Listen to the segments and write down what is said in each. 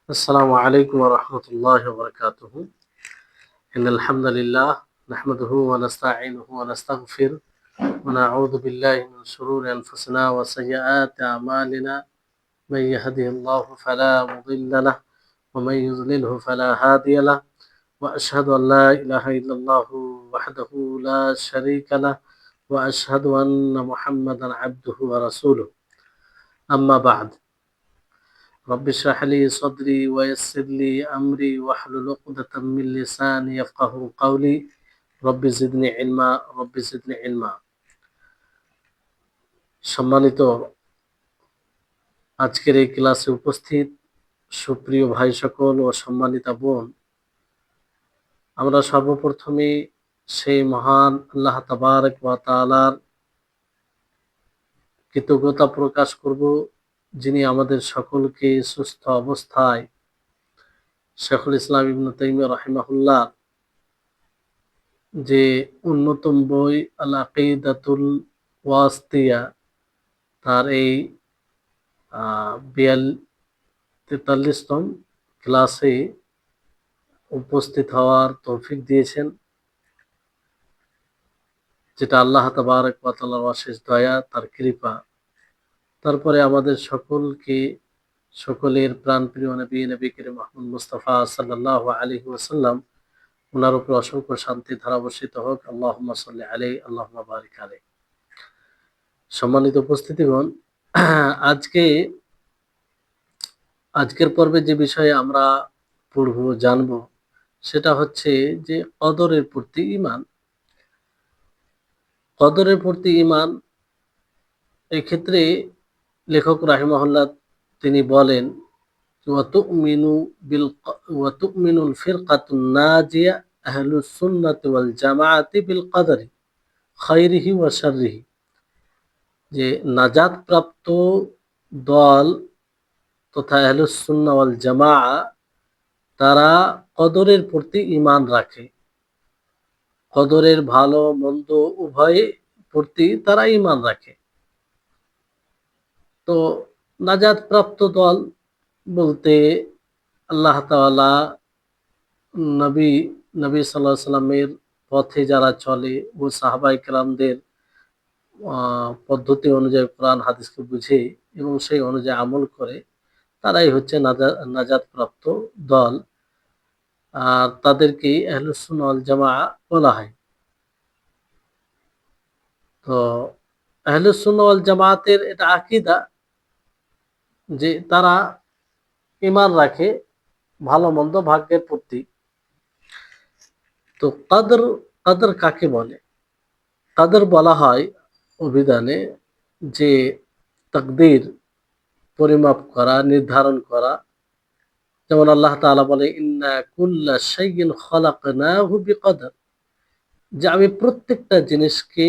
السلام عليكم ورحمة الله وبركاته. إن الحمد لله نحمده ونستعينه ونستغفر ونعوذ بالله من شرور أنفسنا وسيئات أعمالنا. من يهده الله فلا مضل له ومن يضلله فلا هادي له، وأشهد أن لا إله إلا الله وحده لا شريك له، وأشهد أن محمدا عبده ورسوله. أما بعد، رب اشرح لي صدري ويسر لي أمري واحلل عقدة من لساني يفقهوا قولي. رب زدني علما رب زدني علما। সম্মানিত আজকের এই ক্লাসে উপস্থিত সুপ্রিয় ভাই সকল ও সম্মানিতা বোন, আমরা সর্বপ্রথমে সেই মহান আল্লাহ তাবারক ওয়া তাআলার কৃতজ্ঞতা প্রকাশ করব, যিনি আমাদের সকলকে সুস্থ অবস্থায় শেখুল ইসলাম ইবনে তাইমিয়া রাহিমাহুল্লাহ যে অন্যতম বই আল আকিদাতুল ওয়াসিতিয়া তার এই 43তম ক্লাসে উপস্থিত হওয়ার তৌফিক দিয়েছেন, যেটা আল্লাহ তাবারক ওয়া তাআলার অশেষ দয়া, তার কৃপা। তারপরে আমাদের সকলের প্রাণপ্রিয় নবী করিম মুহাম্মদ মুস্তাফা সাল্লাল্লাহু আলাইহি ওয়াসাল্লাম, ওনার উপর অসংখ্য শান্তি ধারা বর্ষিত হোক। আল্লাহুম্মা সাল্লি আলাইহি আল্লাহুম্মা বারিক আলাইহি। সম্মানিত উপস্থিতিগণ, আজকের পর্বে যে বিষয়ে আমরা পড়ব জানব সেটা হচ্ছে যে কদরের প্রতি ঈমান। কদরের প্রতি ঈমান, এক্ষেত্রে লেখক রাহিমাহুল্লাহ তিনি বলেন ওয়া তুমিনুল ফিরকাতুন নাজিয়া আহলুস সুন্নাতি ওয়াল জামাআতি বিল কদরি খাইরিহি ওয়া শাররিহি, যে নাজাত প্রাপ্ত দল তথা আহলুস সুন্নাহ ওয়াল জামাআ তারা কদরের প্রতি ঈমান রাখে। কদরের ভালো মন্দ উভয় প্রতি তারা ঈমান রাখে। তো নাজাত প্রাপ্ত দল বলতে আল্লাহ তাআলা নবী সাল্লাল্লাহু আলাইহি সাল্লামের পথে যারা চলে ও সাহাবায়ে কেরামদের পদ্ধতি অনুযায়ী কোরআন হাদিসকে বুঝে এবং সেই অনুযায়ী আমল করে, তারাই হচ্ছে নাজাত প্রাপ্ত দল। আর তাদেরকে আহলুস সুন্নাহ ওয়াল জামাআ বলা হয়। তো আহলুস সুন্নাহ ওয়াল জামাআতের এটা আকীদা যে তারা ঈমান রাখে ভালো মন্দ ভাগ্যের প্রতি। তো কদর কাকে বলে? কদর বলা হয় অভিধানে যে তাকদীর, পরিমাপ করা, নির্ধারণ করা। যেমন আল্লাহ তাআলা বলে ইন্না কুল্লা শাইইন খালাকনাহু বিকদর, যে আমি প্রত্যেকটা জিনিসকে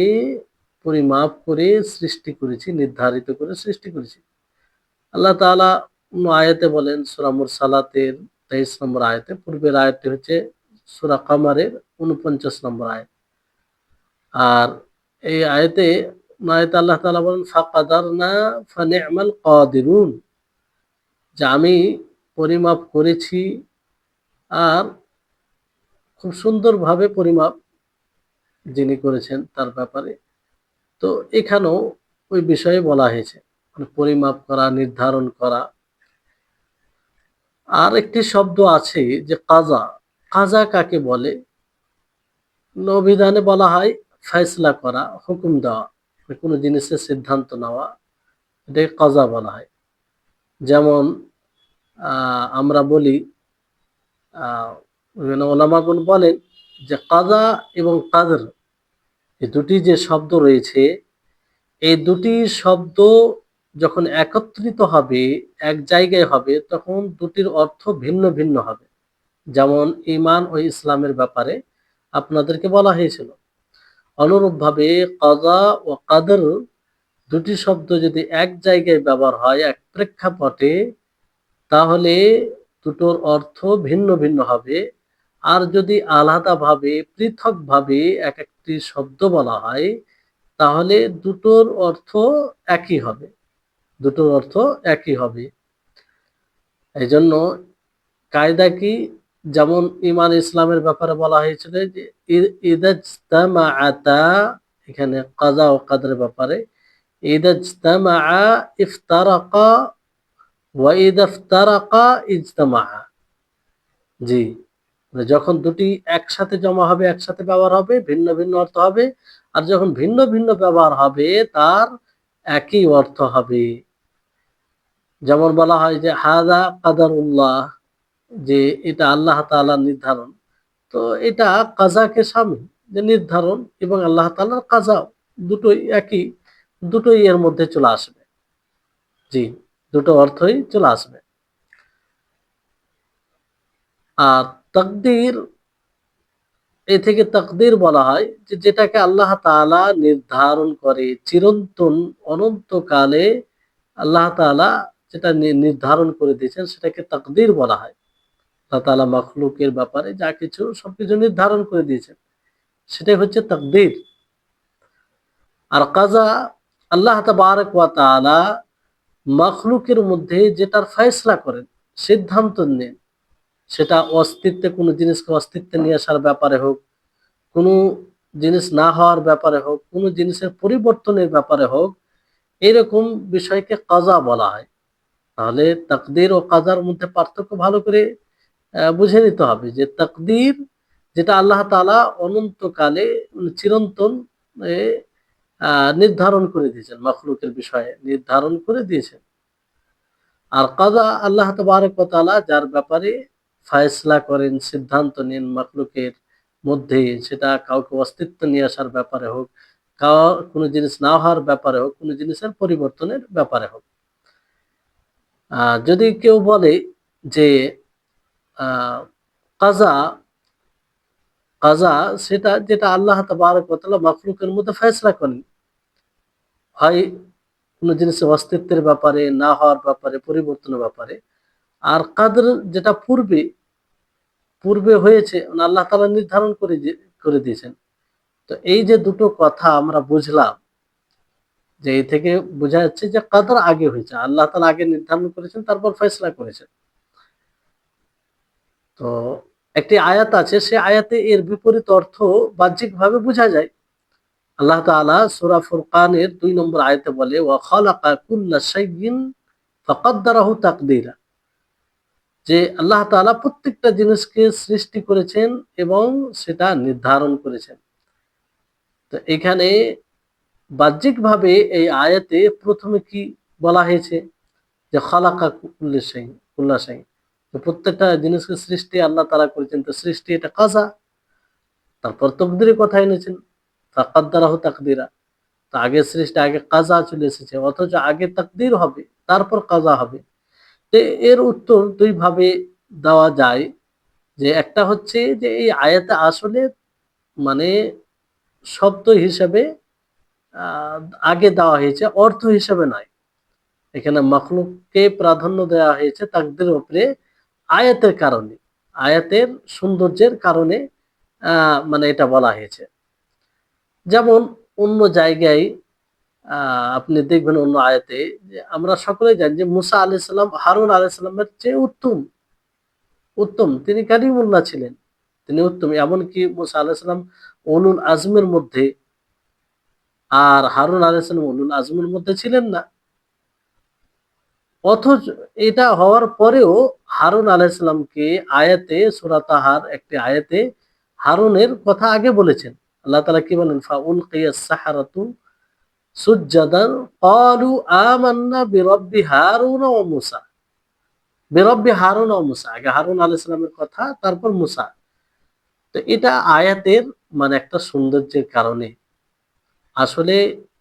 পরিমাপ করে সৃষ্টি করেছি, নির্ধারিত করে সৃষ্টি করেছি। আল্লাহ তাআলা অন্য আয়াতে বলেন সূরা মুরসালাতের 23 নম্বর আয়াতে, পূর্বের আয়াতটি হচ্ছে সূরা কমারের 49 নম্বর আয়াত। আর এই আয়াতে আল্লাহ তাআলা বলেন ফাকাদারনা ফানি'মাল কাদিরুন, যে আমি পরিমাপ করেছি আর খুব সুন্দরভাবে পরিমাপ যিনি করেছেন তার ব্যাপারে। তো এখানেও ওই বিষয়ে বলা হয়েছে, পরিমাপ করা, নির্ধারণ করা। আর একটি শব্দ আছে যে কাজা। কাজা কাকে বলে? অভিধানে বলা হয় ফয়সালা করা, হুকুম দেওয়া, কোনো জিনিসের সিদ্ধান্ত নেওয়া, এটাকে কাজা বলা হয়। যেমন আমরা বলি, ওলামাগণ বলেন যে কাজা এবং কাদর, এই দুটি যে শব্দ রয়েছে, এই দুটি শব্দ যখন একত্রিত হবে, এক জায়গায় হবে, তখন দুটির অর্থ ভিন্ন ভিন্ন হবে। যেমন ঈমান ও ইসলামের ব্যাপারে আপনাদেরকে বলা হয়েছিল, অনুরূপভাবে কাজা ও কাদর দুটি শব্দ যদি এক জায়গায় ব্যবহার হয়, এক প্রেক্ষাপটে, তাহলে দুটোর অর্থ ভিন্ন ভিন্ন হবে। আর যদি আলাদাভাবে, পৃথকভাবে এক একটি শব্দ বলা হয়, তাহলে দুটোর অর্থ একই হবে। এই জন্য কায়দা কি? যেমন ইমান ইসলামের ব্যাপারে বলা হয়েছিল যে ইদাজতামাআতা, এখানে কাজা ও কাদরের ব্যাপারে, ইদাজতামাআ ইফতারাকা ওয়া ইদা ইফতারাকা ইজতামাআ। জি, মানে যখন দুটি একসাথে জমা হবে, একসাথে ব্যবহার হবে, ভিন্ন ভিন্ন অর্থ হবে, আর যখন ভিন্ন ভিন্ন ব্যবহার হবে তার একই অর্থ হবে। যেমন বলা হয় যে হাযা কাদারুল্লাহ, যে এটা আল্লাহ তাআলার নির্ধারণ। তো এটা কাজাকে শামিল, যে নির্ধারণ এবং আল্লাহ তাআলার কাজা দুটোই একই, দুটোই এর মধ্যে চলে আসবে। জি, দুটো অর্থই চলে আসবে। আর তাকদীর, এ থেকে তাকদীর বলা হয় যে যেটাকে আল্লাহ তাআলা নির্ধারণ করে চিরন্তন অনন্তকালে, আল্লাহ তাআলা যেটা নির্ধারণ করে দিয়েছেন সেটাকে তাকদীর বলা হয়। আল্লাহ তাআলা মাখলুকের ব্যাপারে যা কিছু সবকিছু নির্ধারণ করে দিয়েছেন সেটাই হচ্ছে তাকদীর। আর কাজা, আল্লাহ তাবারক ওয়া তাআলা মাখলুকের মধ্যে যেটার ফয়সালা করেন, সিদ্ধান্ত নেন, সেটা অস্তিত্বে কোনো জিনিসকে অস্তিত্বে নিয়ে আসার ব্যাপারে হোক, কোনো জিনিস না হওয়ার ব্যাপারে হোক, কোনো জিনিসের পরিবর্তনের ব্যাপারে হোক, এরকম বিষয়কে কাজা বলা হয়। তাহলে তাকদীর ও কাজার মধ্যে পার্থক্য ভালো করে বুঝে নিতে হবে যে তাকদীর যেটা আল্লাহ তাআলা অনন্তকালে চিরন্তন এ নির্ধারণ করে দিয়েছেন, মাখলুকের বিষয়ে নির্ধারণ করে দিয়েছেন। আর কাজা আল্লাহ তাবারক ওয়া তাআলা যার ব্যাপারে ফয়সালা করেন, সিদ্ধান্ত নেন মাখলুকের মধ্যে, সেটা কাউকে অস্তিত্ব নিয়ে আসার ব্যাপারে হোক, কোনো জিনিস না হওয়ার ব্যাপারে হোক, কোনো জিনিসের পরিবর্তনের ব্যাপারে হোক। যদি কেউ বলে যে কাজা, কাজা সেটা যেটা আল্লাহ তাবারক ওয়া তাআলা মাখলুকের মধ্যে ফয়সালা করেন, হয় কোনো জিনিসের অস্তিত্বের ব্যাপারে, না হওয়ার ব্যাপারে, পরিবর্তনের ব্যাপারে। আর কাদর যেটা পূর্বে পূর্বে হয়েছে, মানে আল্লাহ তাআলা নির্ধারণ করে দিয়েছেন। তো এই যে দুটো কথা আমরা বুঝলাম, যে এই থেকে বোঝা যাচ্ছে যে কাদর আগে হয়েছে, আল্লাহ তাআলা আগে নির্ধারণ করেছেন, তারপর ফয়সালা করেছেন। তো একটি আয়াত আছে, সে আয়াতে এর বিপরীত অর্থ বাহ্যিকভাবে বোঝা যায়। আল্লাহ তাআলা সূরা ফুরকানের ২ নম্বর আয়াতে বলে ওয়া খালাকা কুল্লা শাইইন ফাকাদ্দারাহু তাকদীরা, যে আল্লাহ তাআলা প্রত্যেকটা জিনিসকে সৃষ্টি করেছেন এবং সেটা নির্ধারণ করেছেন। তো এখানে বাহ্যিকভাবে এই আয়াতে প্রথমে কি বলা হয়েছে যে খালাকা কুল্লা শাইইন, তো প্রত্যেকটা জিনিসকে সৃষ্টি আল্লাহ তাআলা করেছেন, তো সৃষ্টি এটা কাজা। তারপর তাকদীরের কথা এনেছেন ফাকাদ্দারাহু তাকদীরা, তো আগে সৃষ্টি, আগে কাজা চলে এসেছে, অথচ আগে তাকদীর হবে তারপর কাজা হবে। তো এর উত্তর দুই ভাবে দেওয়া যায়। যে একটা হচ্ছে যে এই আয়াতে আসলে মানে শব্দ হিসেবে আহ, আগে দেওয়া হয়েছে, অর্থ হিসেবে নয়। এখানে মাখলুককে প্রাধান্য দেওয়া হয়েছে তাকদীরের উপরে আয়াতের কারণে, আয়াতের সৌন্দর্যের কারণে মানে এটা বলা হয়েছে। যেমন অন্য জায়গায় আপনি দেখবেন অন্য আয়াতে, যে আমরা সকলেই জানি যে মুসা আলাইহিস সালাম হারুন আলাইহিস সালামের চেয়ে উত্তম, উত্তম তিনি কালিমুল্লাহ ছিলেন, তিনি উত্তম। এমনকি মুসা আলাইহিস সালাম উলুল আজমের মধ্যে, আর হারুন আলাইহিস সালাম উলুল আজমের মধ্যে ছিলেন না। অথচ এটা হওয়ার পরেও হারুন আলাইহিস সালামকে আয়াতে সূরা তাহার একটি আয়াতে হারুনের কথা আগে বলেছেন। আল্লাহ তাআলা কি বলেন ফা উলকিয়াস সাহারাতু সুজ্জাদান ক্বালু আমান্না বিরাব্বি হারুন ওয়া মূসা, বিরাব্বি হারুন ওয়া মূসা, আগে হারুন আলাইহিস সালামের কথা তারপর মূসা। তো এটা আয়াতের মানে একটা সৌন্দর্যের কারণে। আসলে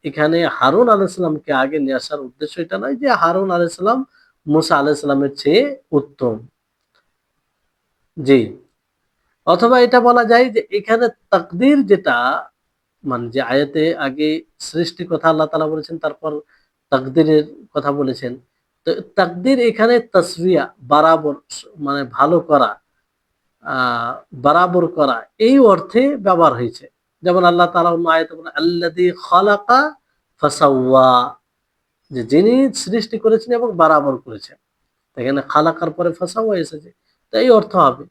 এখানে হারুন আলাইহিস সালামকে আগে নিয়ে আসার উদ্দেশ্য এটা নয় যে হারুন আলাইহিস সালাম মূসা আলাইহিস সালামের চেয়ে উত্তম। জি, অথবা এটা বলা যায় যে এখানে তাকদীর যেটা, মানে যে আয়াতে আগে সৃষ্টির কথা আল্লাহ তাআলা বলেছেন, তারপর তাকদীরের কথা বলেছেন। তো তাকদীর এখানে তাসবিয়া, বরাবর, মানে ভালো করা, আ বরাবর করা, এই অর্থে ব্যবহার হয়েছে। যেমন আল্লাহ তাআলা অন্য আয়াতে বলেন আল্লাযী খালাকা ফাসাওয়া, যে যিনি সৃষ্টি করেছেন এবং বরাবর করেছেন। এখানে খালাকার পরে ফাসাওয়া এসেছে। তাই অর্থ হবে।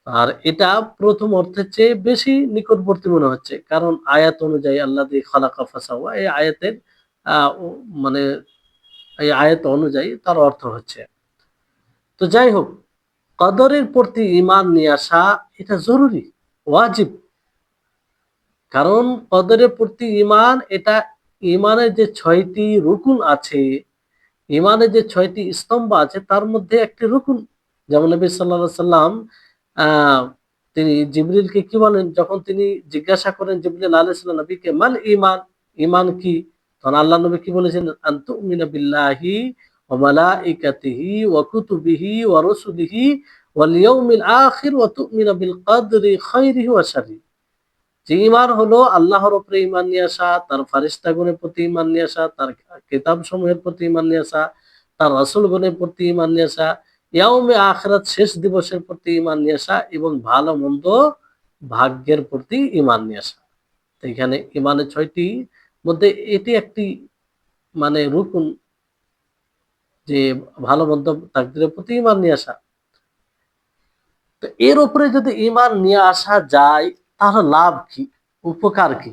আর এটা প্রথম অর্থের চেয়ে বেশি নিকটবর্তী মনে হচ্ছে, কারণ আয়াত অনুযায়ী আল্লাযী খালাকা ফাসাওয়া, এই আয়াতের মানে এই আয়াত অনুযায়ী তার অর্থ হচ্ছে। তো যাই হোক, কদরের প্রতি ঈমান নিয়ে আসা এটা জরুরি, ওয়াজিব। কারণ কদরের প্রতি ঈমান, এটা ঈমানের যে ৬টি রুকুন আছে, ঈমানের যে ৬টি স্তম্ভ আছে, তার মধ্যে একটি রুকুন। যেমন নবী সাল্লাল্লাহু আলাইহি সাল্লাম তিনি জিবরিলকে কি বলেন, যখন তিনি জিজ্ঞাসা করেন জিবরিল আলাইহিস সালাম নবীকে, মাল ঈমান, ঈমান কি? তখন আল্লাহর নবী কি বলেছেন, আন তুমিনা বিল্লাহি ওয়া মালাইকাতিহি ওয়া কুতুবিহি ওয়া রুসুলিহি ওয়াল ইয়াউমিল আখির ওয়া তুমিনা বিল কদরি খাইরিহি ওয়া শাররিহি। যে ঈমান হলো আল্লাহর উপরে ঈমান নিয়ে আসা, তার ফেরেশতাগণের প্রতি ঈমান নিয়ে আসা, তার কিতাবসমূহের প্রতি ঈমান নিয়ে আসা, তার রাসূলগণের প্রতি ঈমান নিয়ে আসা, ইয়াউমে আখিরাত শেষ দিবসের প্রতি ঈমান নিয়ে আসা, এবং ভালো মন্দ ভাগ্যের প্রতি ঈমান নিয়ে আসা। তো এখানে ঈমানের ৬টি মধ্যে এটি একটি মানে রুকুন, যে ভালো মন্দ তাকদীরের প্রতি ঈমান নিয়ে আসা। তো এর উপরে যদি ঈমান নিয়ে আসা যায়, তাহলে লাভ কি? উপকার কি?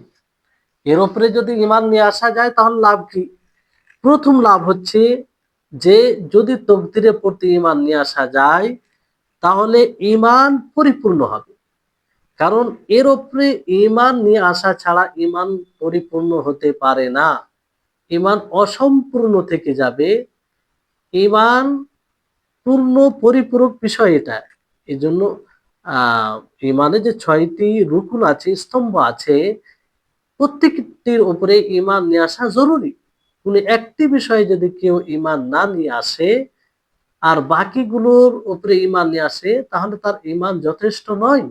এর উপরে যদি ঈমান নিয়ে আসা যায়, তাহলে লাভ কি? প্রথম লাভ হচ্ছে যে, যদি তকদিরের প্রতি ঈমান নিয়ে আসা যায়, তাহলে ঈমান পরিপূর্ণ হবে। কারণ এর উপরে ঈমান নিয়ে আসা ছাড়া ঈমান পরিপূর্ণ হতে পারে না। ঈমান অসম্পূর্ণ থেকে যাবে। ঈমান পূর্ণ পরিপূরক বিষয় এটা। এজন্য ঈমানে যে ৬টি রুকুন আছে, স্তম্ভ আছে, প্রত্যেকটির উপরে ঈমান নিয়ে আসা জরুরি। কোন একটি বিষয়ে যদি কেউ ঈমান না নিয়ে আসে আর বাকিগুলোর উপরে ঈমান নিয়ে আসে, তাহলে তার ঈমান যথেষ্ট নয়।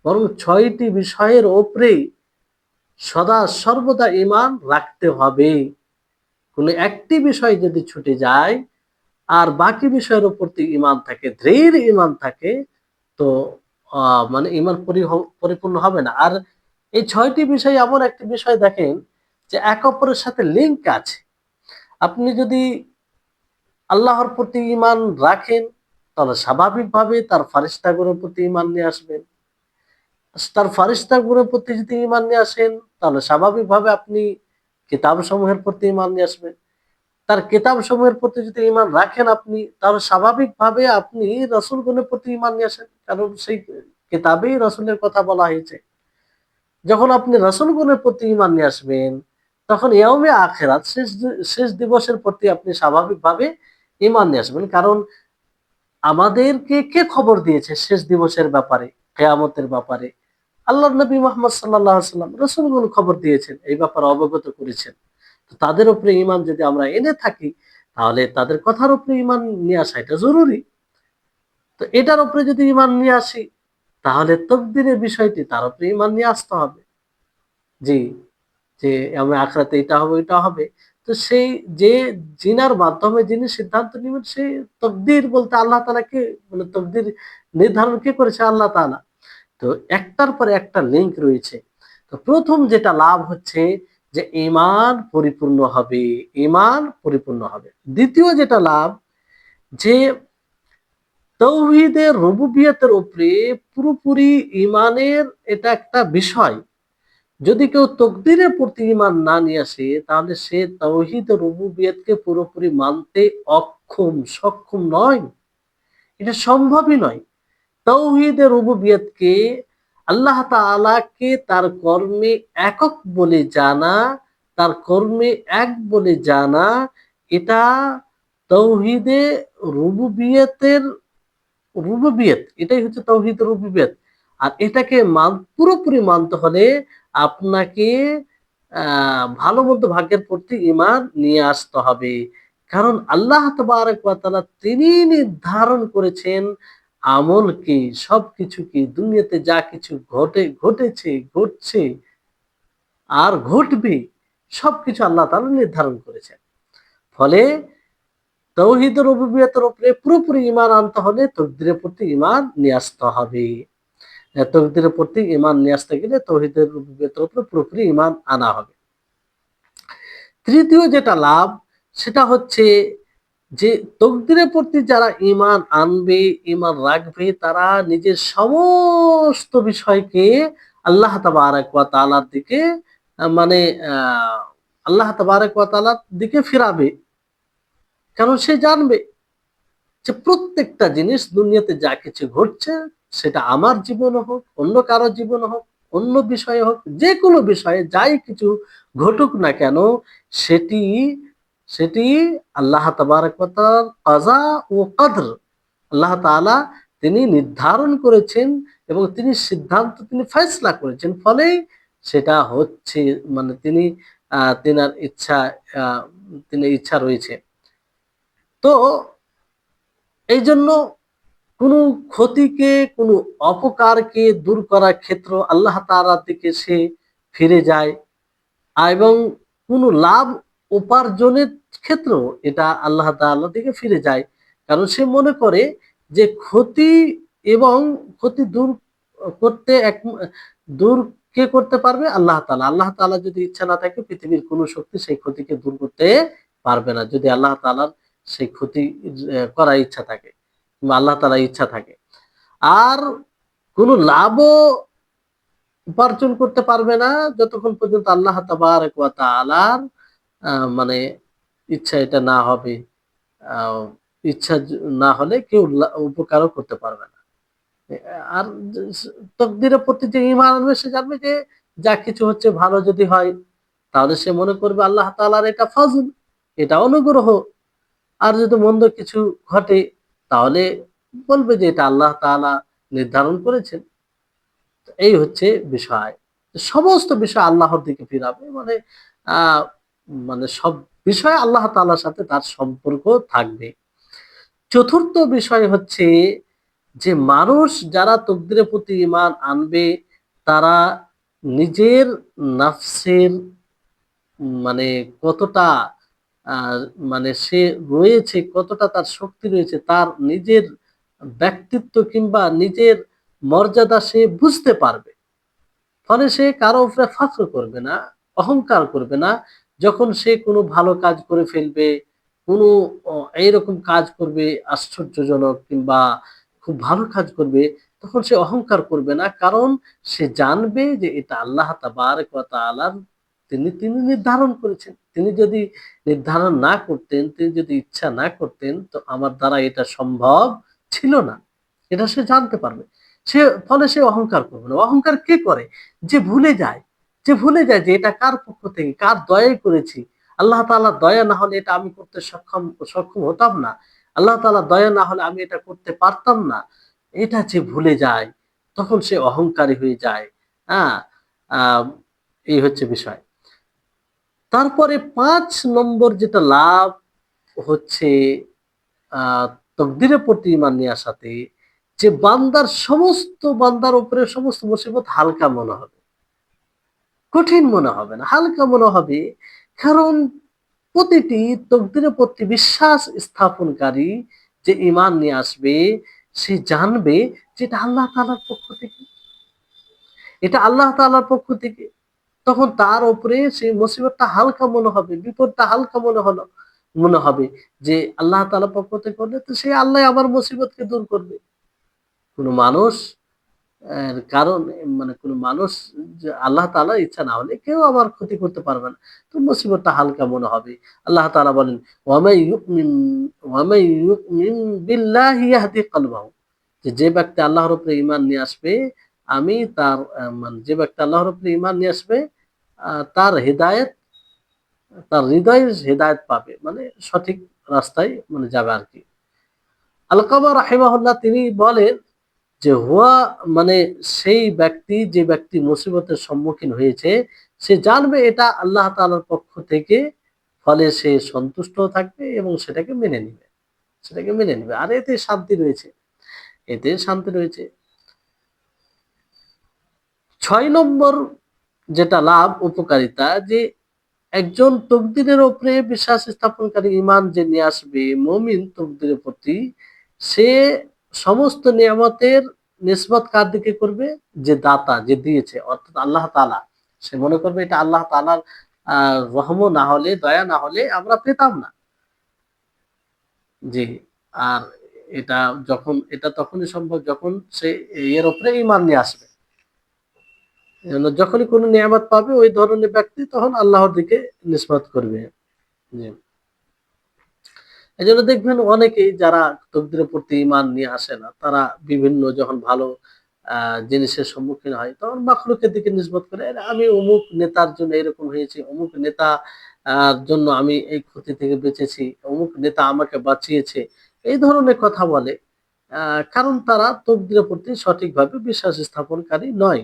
বরং ৬টি বিষয়ের উপরে সদা সর্বদা ঈমান রাখতে হবে। কোন একটি বিষয় যদি ছুটে যায় আর বাকি বিষয়ের উপর ঈমান থাকে, দৃঢ় ঈমান থাকে, তো মানে ঈমান পরিপূর্ণ হবে না। আর এই ৬টি বিষয় এমন একটি বিষয় দেখেন যে একে অপরের সাথে লিঙ্ক আছে। আপনি যদি আল্লাহর প্রতি ঈমান রাখেন, তাহলে স্বাভাবিকভাবে তার ফেরেশতাগণের প্রতি ঈমান নিয়ে আসবেন। তার ফেরেশতাগণের প্রতি যদি ঈমান নিয়ে আসেন, তাহলে স্বাভাবিকভাবে আপনি কিতাবসমূহের প্রতি ঈমান নিয়ে আসবেন। তার কিতাবসমূহের প্রতি যদি ঈমান রাখেন আপনি, তাহলে স্বাভাবিকভাবে আপনি রাসূলগণের প্রতি ঈমান নিয়ে আসেন। কারণ সেই কিতাবেই রাসূলের কথা বলা হয়েছে। যখন আপনি রাসূলগণের প্রতি ঈমান নিয়ে আসবেন, তখন ইয়াউমে আখিরাত, শেষ দিবসের প্রতি আপনি স্বাভাবিকভাবে ঈমান নিয়ে আসবেন। কারণ আমাদেরকে কে খবর দিয়েছে শেষ দিবসের ব্যাপারে, কিয়ামতের ব্যাপারে? আল্লাহর নবী মুহাম্মদ সাল্লাল্লাহু আলাইহি ওয়াসাল্লাম, রাসূলগণ খবর দিয়েছেন, এই ব্যাপারে অবগত করেছেন। তো তাদের উপরে ঈমান যদি আমরা এনে থাকি, তাহলে তাদের কথার উপরে ঈমান নিয়ে আসা এটা জরুরি। তো এটার উপরে যদি ঈমান নিয়ে আসি, তাহলে তাকদীরের বিষয়টি তার উপরে ঈমান নিয়ে আসতে হবে। জি, যে আমি আখিরাতে এটা হবে, ওইটা হবে। তো সেই যে জিনার মাধ্যমে যিনি সিদ্ধান্ত নিবেন, সেই তাকদীর বলতে আল্লাহ তাআলা কে, মানে তাকদীর নির্ধারণ কে করেছে? আল্লাহ তাআলা। তো একটার পরে একটা লিঙ্ক রয়েছে। তো প্রথম যেটা লাভ হচ্ছে যে ঈমান পরিপূর্ণ হবে, ঈমান পরিপূর্ণ হবে। দ্বিতীয় যেটা লাভ, যে তাওহীদের রুবুবিয়তের উপরে পুরোপুরি ঈমানের এটা একটা বিষয়। যদি কেউ তকদিরের প্রতি ঈমান না নিয়ে আসে, তাহলে সে তাওহীদ ও রুবুবিয়তকে পুরোপুরি মানতে সক্ষম নয়। এটা সম্ভবই নয়। তাওহীদ রুবুবিয়তকে, আল্লাহ তাআলাকে তার কর্মে একক বলে জানা, তার কর্মে এক বলে জানা, এটা তাওহীদে রুবুবিয়তের রুবুবিয়ত, এটাই হচ্ছে তাওহীদ রুবুবিয়ত। আর এটাকে পুরোপুরি মানতে হলে আপনাকে ভালো মন্দ ভাগ্যের প্রতি ঈমান নিয়ে আসতে হবে। কারণ আল্লাহ তাবারক ওয়া তাআলা তিনি নির্ধারণ করেছেন আমলকে, সবকিছুকে, দুনিয়াতে যা কিছু ঘটেছে, ঘটছে আর ঘটবে, সবকিছু আল্লাহ তাআলা নির্ধারণ করেছেন। ফলে তাওহীদ রুবুবিয়তের উপরে পুরোপুরি ঈমান আনতে হলে তাকদীরের প্রতি ঈমান নিয়ে আসতে হবে। তাকদীরের প্রতি ঈমান নিয়ে আসতে গেলে তাওহীদের রুবুবিয়তের উপরে পুরোপুরি ঈমান আনা হবে। তৃতীয় যেটা লাভ, সেটা হচ্ছে যে তকদিরের প্রতি যারা ঈমান আনবে, ঈমান রাখবে, তারা নিজের সমস্ত বিষয়কে আল্লাহ তাবারক ওয়া তাআলার দিকে মানে আল্লাহ তাবারক ওয়া তাআলার দিকে ফিরাবে। কারণ সে জানবে যে প্রত্যেকটা জিনিস দুনিয়াতে যা কিছু ঘটছে, সেটা আমার জীবনে হোক, অন্য কারো জীবনে হোক, অন্য বিষয়ে হোক, যেকোনো বিষয়ে যাই কিছু ঘটুক না কেন, সেটি সেটি আল্লাহ তাবারক ওয়া তাআলার কাযা ও কদর। আল্লাহ তাআলা তিনি নির্ধারণ করেছেন এবং তিনি সিদ্ধান্ত, তিনি ফয়সালা করেছেন। ফলে সেটা হচ্ছে, মানে তিনি তিনার ইচ্ছা, আহ, তিনি ইচ্ছা রয়েছে। তো এই জন্য কোনো ক্ষতিকে, কোনো অপকারকে দূর করার ক্ষেত্র আল্লাহ তাআলার দিকে সে ফিরে যায়, এবং কোনো লাভ উপার্জনের ক্ষেত্রেও এটা আল্লাহ তাআলার দিকে ফিরে যায়। কারণ সে মনে করে যে ক্ষতি এবং ক্ষতি দূর করতে দূর কে করতে পারবে? আল্লাহ তাআলা। আল্লাহ তাআলা যদি ইচ্ছা না থাকে, পৃথিবীর কোনো শক্তি সেই ক্ষতিকে দূর করতে পারবে না। যদি আল্লাহ তাআলার সেই ক্ষতি করার ইচ্ছা থাকে, কিংবা আল্লাহ তাআলার ইচ্ছা থাকে। আর কোনো লাভও উপার্জন করতে পারবে না যতক্ষণ পর্যন্ত আল্লাহ তাবারক ওয়া তাআলার মানে ইচ্ছা এটা না হবে। আহ, ইচ্ছা না হলে কেউ উপকারও করতে পারবে না। আর তকদিরের প্রতি যে ঈমান আনবে, সে জানবে যে যা কিছু হচ্ছে ভালো যদি হয়, তাহলে সে মনে করবে আল্লাহ তাআলার এটা ফজল, এটা অনুগ্রহ। আর যদি মন্দ কিছু ঘটে, তাহলে বলবে যে এটা আল্লাহ তাআলা নির্ধারণ করেছেন। এই হচ্ছে বিষয়। সমস্ত বিষয় আল্লাহর দিকে ফিরাবে, মানে আহ মানে সব বিষয় আল্লাহ তাআলার সাথে তার সম্পর্ক থাকবে। চতুর্থ বিষয় হচ্ছে যে মানুষ যারা তকদিরের প্রতি ঈমান আনবে, তারা নিজের নাফসের মানে কতটা মানে সে রয়েছে, কতটা তার শক্তি রয়েছে, তার নিজের ব্যক্তিত্ব কিংবা নিজের মর্যাদা সে বুঝতে পারবে। ফলে সে কারো উপরে ফখর করবে না, অহংকার করবে না। যখন সে কোনো ভালো কাজ করে ফেলবে, কোনো এইরকম কাজ করবে আশ্চর্যজনক, কিংবা খুব ভালো কাজ করবে, তখন সে অহংকার করবে না। কারণ সে জানবে যে এটা আল্লাহ তাবারক ওয়া তাআলার, তিনি তিনি নির্ধারণ করেছেন। তিনি যদি নির্ধারণ না করতেন, তিনি যদি ইচ্ছা না করতেন, তো আমার দ্বারা এটা সম্ভব ছিল না। এটা সে জানতে পারবে। সে ফলে সে অহংকার করবে না। অহংকার কে করে? যে ভুলে যায়, যে ভুলে যায় যে এটা কার পক্ষ থেকে, কার দয়ায় করেছি। আল্লাহ তাআলার দয়া না হলে এটা আমি করতে সক্ষম সক্ষম হতাম না। আল্লাহ তাআলার দয়া না হলে আমি এটা করতে পারতাম না। এটা যে ভুলে যায়, তখন সে অহংকারী হয়ে যায়। হ্যাঁ, আহ, এই হচ্ছে বিষয়। তারপরে ৫ নম্বর যেটা লাভ হচ্ছে আহ তকদিরের প্রতি ঈমান নেওয়ার সাথে, যে বান্দার উপরে সমস্ত মুসিবত হালকা মনে হবে, কঠিন মনে হবে না, হালকা মনে হবে। কারণ প্রতিটি তকদিরের প্রতি বিশ্বাস স্থাপনকারী যে ঈমান নিয়ে আসবে, সে জানবে যে এটা আল্লাহ তাআলার পক্ষ থেকে, এটা আল্লাহ তাআলার পক্ষ থেকে। তখন তার উপরে সেই মুসিবতটা হালকা মনে হবে, বিপদটা হালকা মনে হবে যে আল্লাহ তাআলার পক্ষ থেকে করলে তো সে আল্লাহ আমার মুসিবতকে দূর করবে। কোনো মানুষ কারণ মানে কোনো মানুষ, যে আল্লাহ তাআলার ইচ্ছা না হলে কেউ আমার ক্ষতি করতে পারবে না। তো মুসিবতটা হালকা মনে হবে। আল্লাহ তাআলা বলেন, ওয়ামাই ইউমিন বিল্লাহি ইয়াহদি কলবাহু, যে ব্যক্তি আল্লাহর উপরে ঈমান নিয়ে আসবে, আমি তার মানে যে ব্যক্তি আল্লাহর উপরে ঈমান নিয়ে আসবে, তার হেদায়েত, তার হৃদয় হেদায়েত পাবে, মানে সঠিক রাস্তায় মানে যাবে আর কি। আলকামা রাহিমাহুল্লাহ তিনি বলেন যে হুয়া, মানে সেই ব্যক্তি, যে ব্যক্তি মুসিবতের সম্মুখীন হয়েছে, সে জানবে এটা আল্লাহ তাআলার পক্ষ থেকে। ফলে সে সন্তুষ্ট থাকবে এবং সেটাকে মেনে নিবে। আর এতে শান্তি রয়েছে, এতে শান্তি রয়েছে। ৬ নম্বর যেটা লাভ, উপকারিতা, যে একজন তকদিরের উপরে বিশ্বাস স্থাপনকারী, ঈমান যে নিয়ে আসবে, মুমিন তকদিরের প্রতি, সে সমস্ত নিয়ামতের নিসবত কার দিকে করবে? যে দাতা, যে দিয়েছে, অর্থাৎ আল্লাহ তাআলা। সে মনে করবে এটা আল্লাহ তাআলার রহম না হলে, দয়া না হলে আমরা পেতাম না। জি। আর এটা এটা তখনই সম্ভব যখন সে এর উপরে ঈমান নিয়ে আসবে। এজন্য যখনই কোন নিয়ামত পাবে ওই ধরনের ব্যক্তি তখন আল্লাহর দিকে নিসবত করবে। জি। এজন্য দেখবেন অনেকেই যারা তকদিরের প্রতি ঈমান নিয়ে আসে না, তারা বিভিন্ন যখন ভালো জিনিসের সম্মুখীন হয়, তখন মাখলুকের দিকে নিসবত করে, "আরে আমি অমুক নেতার জন্য এরকম হয়েছি, অমুক নেতা জন্য আমি এই ক্ষতি থেকে বেঁচেছি, অমুক নেতা আমাকে বাঁচিয়েছে।" এই ধরনের কথা বলে। আ কারণ তারা তকদিরের প্রতি সঠিকভাবে বিশ্বাস স্থাপনকারী নয়।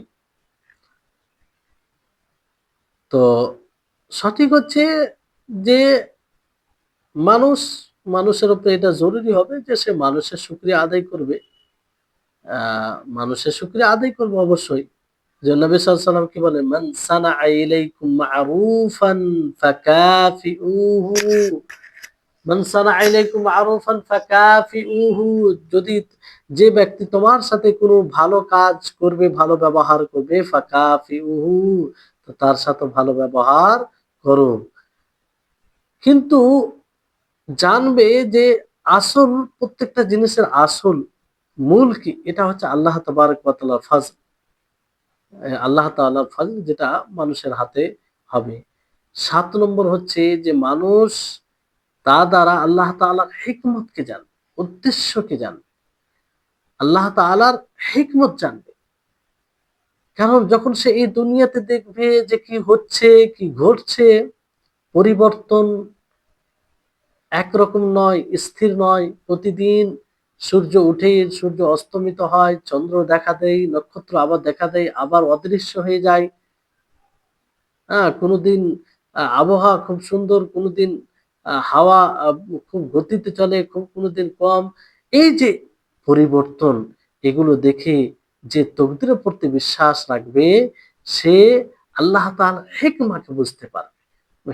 তো সঠিক হচ্ছে যে মানুষ মানুষের উপরে এটা জরুরি হবে যে সে মানুষের শুকরিয়া আদায় করবে। আ মানুষের শুকরিয়া আদায় করবে অবশ্যই। যে নবী সাল্লাল্লাহু আলাইহি ওয়াসাল্লাম কি বলেন? "মান সানাআ ইলাইকুম মা'রুফান ফাকাফিউহু, মান সানাআ ইলাইকুম মা'রুফান ফাকাফিউহু।" যদি যে ব্যক্তি তোমার সাথে কোনো ভালো কাজ করবে, ভালো ব্যবহার করবে, ফাকাফিউহু, তো তার সাথে ভালো ব্যবহার করো। কিন্তু জানবে যে আসল প্রত্যেকটা জিনিসের আসল মূল কি? এটা হচ্ছে আল্লাহ তাবারাক ওয়া তাআলার ফাজল। আল্লাহ তাআলার ফাজল যেটা মানুষের হাতে হবে। ৭ নম্বর হচ্ছে যে মানুষ তা দ্বারা আল্লাহ তাআলার হিকমতকে জানবে, উদ্দেশ্যকে জানবে। আল্লাহ তাআলার হিকমত জানবে। কারণ যখন সে এই দুনিয়াতে দেখবে যে কি হচ্ছে, কি ঘটছে, পরিবর্তন একরকম নয়, স্থির নয়। প্রতিদিন সূর্য উঠে, সূর্য অস্তমিত হয়, চন্দ্র দেখা দেয়, নক্ষত্র আবার দেখা দেয়, আবার অদৃশ্য হয়ে যায়। কোনদিন আবহাওয়া খুব সুন্দর, কোনদিন হাওয়া খুব গতিতে চলে, কোনদিন কম। এই যে পরিবর্তন, এগুলো দেখে যে তকদিরের প্রতি বিশ্বাস রাখবে, সে আল্লাহ তাআলার হিকমাকে বুঝতে পারবে।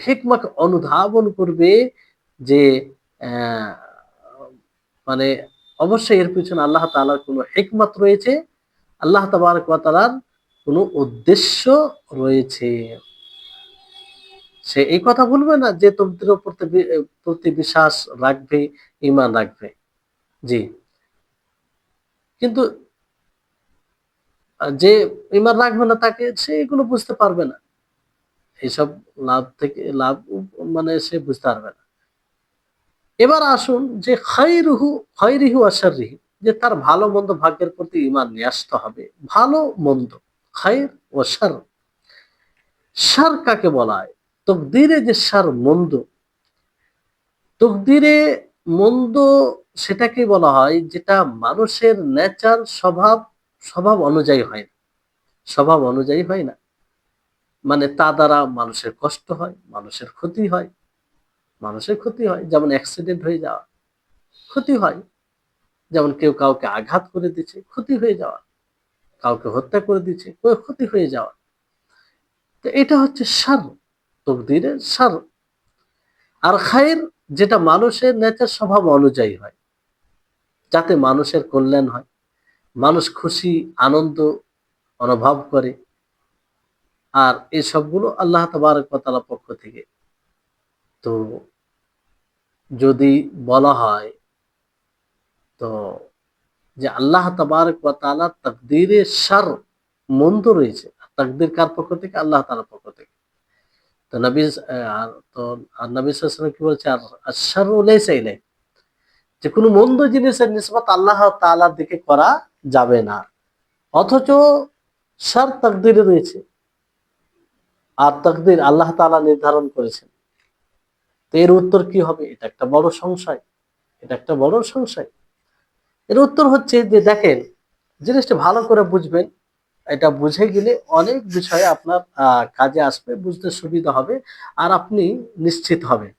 হিকমাকে অনুধাবন করবে যে অ্যা মানে অবশ্যই এর পিছনে আল্লাহ তাআলার কোনো হিকমত রয়েছে। আল্লাহ তাবারাক ওয়া তাআলার কোনো উদ্দেশ্য রয়েছে। সে এই কথা বলবে না যে তকদিরের প্রতি বিশ্বাস রাখবে, ঈমান রাখবে। জি। কিন্তু যে ঈমান রাখবে না তাকে সে এগুলো বুঝতে পারবে না। এসব লাভ থেকে লাভ মানে সে বুঝতে পারবে না। এবার আসুন যে খায়রিহি ওয়া শাররিহি, যে তার ভালো-মন্দ ভাগ্যের প্রতি ঈমান নিয়ে আসতে হবে। ভালো-মন্দ, খাইর ওয়া শার। শার কাকে বলা হয়? তকদিরে যে শার মন্দ, তকদিরে মন্দ সেটাকেই বলা হয় যেটা মানুষের নেচার স্বভাব অনুযায়ী হয় না। স্বভাব অনুযায়ী হয় না। মানে তা দ্বারা মানুষের কষ্ট হয়, মানুষের ক্ষতি হয়। মানুষের ক্ষতি হয়। যেমন অ্যাক্সিডেন্ট হয়ে যাওয়া, ক্ষতি হয়। যেমন কেউ কাউকে আঘাত করে দিচ্ছে, ক্ষতি হয়ে যাওয়া। কাউকে হত্যা করে দিচ্ছে, ক্ষতি হয়ে যাওয়া। তো এটা হচ্ছে শার, তকদিরের শার। আর খায়ের যেটা মানুষের নেচার স্বভাব অনুযায়ী হয়। যাতে মানুষের কল্যাণ হয়। মানুষ খুশি, আনন্দ অনুভব করে। আর এই সবগুলো আল্লাহ তাবারাক ওয়া তাআলার পক্ষ থেকে। তো যদি বলা হয় তো যে আল্লাহ তাবারাক ওয়া তাআলার তাকদীরে শার, মন্দ রয়েছে। তাকদীর কার পক্ষ থেকে? আল্লাহ তাআলার পক্ষ থেকে। তো নবী তো নবী সাল্লাল্লাহু আলাইহি ওয়াসাল্লাম কি বলছে? আশ-শাররু লাইসা ইলাইহি, যে কোনো মন্দ জিনিসের নিসবত আল্লাহ তাআলার দিকে করা যাবে না। অথচ শার তাকদীরে রয়েছে। আর তাকদীর আল্লাহ তাআলা নির্ধারণ করেছেন। তো এর উত্তর কি হবে? এটা একটা বড় সংশয়। এটা একটা বড় সংশয়। এর উত্তর হচ্ছে যে দেখেন, জিনিসটা ভালো করে বুঝবেন। এটা বুঝে গেলে অনেক বিষয়ে আপনার কাজে আসবে, বুঝতে সুবিধা হবে। আর আপনি নিশ্চিত হবেন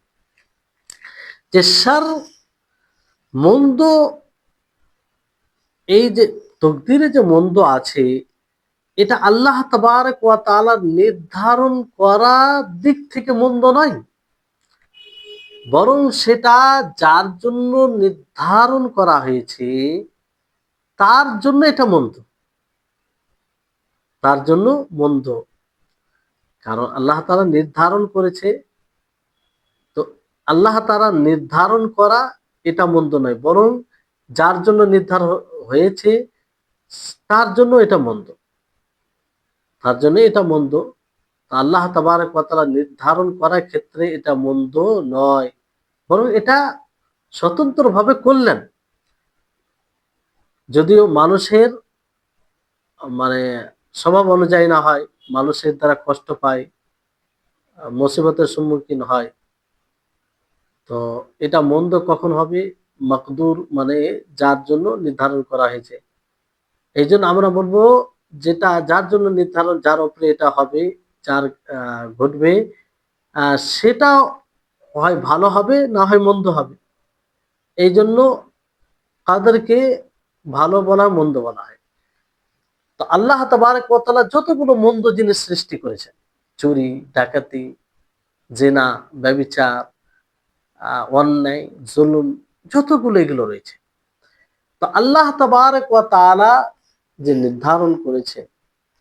যে মন্দ, এই যে তকদিরে যে মন্দ আছে, এটা আল্লাহ তাবারাক ওয়া তাআলা নির্ধারণ করা দিক থেকে মন্দ নয়। বরং সেটা যার জন্য নির্ধারণ করা হয়েছে, তার জন্য এটা মন্দ। তার জন্য মন্দ। কারণ আল্লাহ তাআলা নির্ধারণ করেছে। তো আল্লাহ তাআলা নির্ধারণ করা এটা মন্দ নয়, বরং যার জন্য নির্ধারণ হয়েছে তার জন্য এটা মন্দ, তার জন্য এটা মন্দ। আল্লাহ তাবারক ওয়া তাআলা নির্ধারণ করার ক্ষেত্রে এটা মন্দ নয়, বরং এটা স্বতন্ত্রভাবে করলেন। যদিও মানুষের মানে স্বভাব অনুযায়ী না হয়, মানুষের দ্বারা কষ্ট পায়, মুসিবতের সম্মুখীন হয়, তো এটা মন্দ কখন হবে? মাকদুর মানে যার জন্য নির্ধারণ করা হয়েছে। এই জন্য আমরা বলবো যেটা যার জন্য নির্ধারণ, যার উপরে এটা হবে, যার ঘটবে, সেটা হয় ভালো হবে না হয় মন্দ হবে। এই জন্য কাদেরকে ভালো বলা মন্দ বলা হয়। তো আল্লাহ তাবারক ওয়া তাআলা যতগুলো মন্দ জিনিস সৃষ্টি করেছেন, চুরি, ডাকাতি, জিনা, ব্যভিচার, অন্যায়, জুলুম, যতগুলো এগুলো রয়েছে, তো আল্লাহ তাবারক ওয়া তাআলা যে নির্ধারণ করেছে,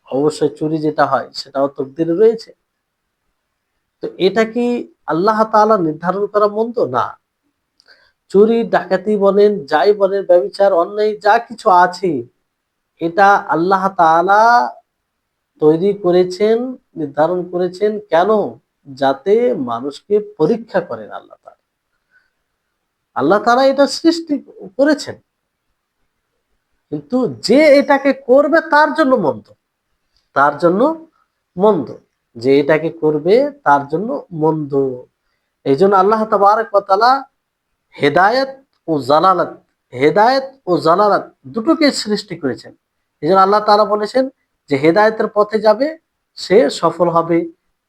অবশ্যই চুরি যেটা হয় সেটাও তকদিরে রয়েছে। তো এটা কি আল্লাহ তাআলা নির্ধারণ করা মন্দ? না। চুরি, ডাকাতি বলেন, যাই বলেন, ব্যভিচার, অন্যায় যা কিছু আছে, এটা আল্লাহ তাআলা তৈরি করেছেন, নির্ধারণ করেছেন কেন? যাতে মানুষকে পরীক্ষা করেন আল্লাহ তাআলা। আল্লাহ তাআলা এটা সৃষ্টি করেছেন, কিন্তু যে এটাকে করবে তার জন্য মন্দ, তার জন্য মন্দ, যে এটাকে করবে তার জন্য মন্দ। এই জন্য আল্লাহ তাবারক ওয়া তাআলা হেদায়েত ও জালালাত, হেদায়েত ও জালালাত দুটোকে সৃষ্টি করেছেন। এই জন্য আল্লাহ তাআলা বলেছেন যে হেদায়েতের পথে যাবে সে সফল হবে,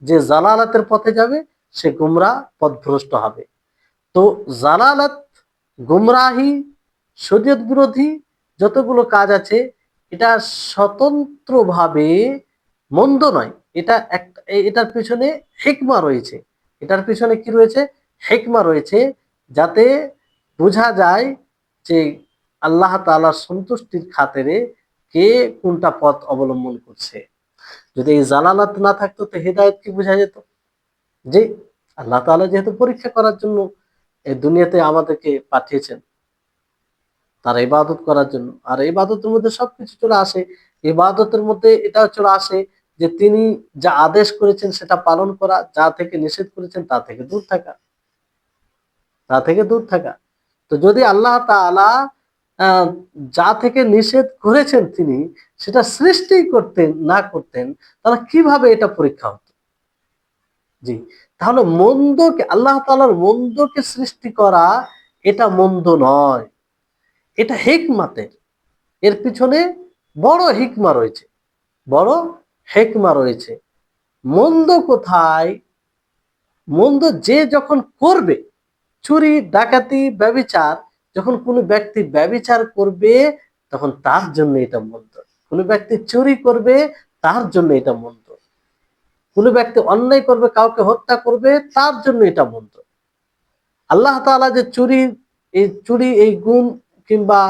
যে জালালাতের পথে যাবে সে গুমরাহ পথভ্রষ্ট হবে। তো জালালাত, গুমরাহি, শরীয়ত বিরোধী যতগুলো কাজ আছে, এটা স্বতন্ত্রভাবে মন্দ নয়। এটা একটা, এটার পিছনে হিকমা রয়েছে। এটার পিছনে কি রয়েছে? হিকমা রয়েছে, যাতে বোঝা যায় যে আল্লাহ তাআলার সন্তুষ্টির খাতিরে কে কোনটা পথ অবলম্বন করছে। যদি এই জালালাত না থাকতো তো হেদায়েত কি বোঝা যেত? যে আল্লাহ তাআলা যেহেতু পরীক্ষা করার জন্য এই দুনিয়াতে আমাদেরকে পাঠিয়েছেন, তার ইবাদত করার জন্য। আর ইবাদতের মধ্যে সবকিছু চলে আসে। ইবাদতের মধ্যে এটাও চলে আসে যে তিনি যা আদেশ করেছেন সেটা পালন করা, যা থেকে নিষেধ করেছেন তা থেকে দূর থাকা, তা থেকে দূর থাকা। তো যদি আল্লাহ তাআলা আহ, যা থেকে নিষেধ করেছেন তিনি সেটা সৃষ্টি করতেন না করতেন, তাহলে কিভাবে এটা পরীক্ষা হতো? জি, তাহলে মন্দকে, আল্লাহ তাআলার মন্দকে সৃষ্টি করা এটা মন্দ নয়, এটা হিকমাতের, এর পিছনে বড় হিকমা রয়েছে, বড় হিকমা রয়েছে। মন্দ কোথায়? মন্দ যে যখন করবে, চুরি, ডাকাতি, ব্যভিচার, যখন কোনো ব্যক্তি ব্যভিচার করবে তখন তার জন্য এটা মন্দ। কোনো ব্যক্তি চুরি করবে তার জন্য এটা মন্দ। কোনো ব্যক্তি অন্যায় করবে, কাউকে হত্যা করবে, তার জন্য এটা মন্দ। আল্লাহ তাআলা যে চুরি, এই গুণ কিংবা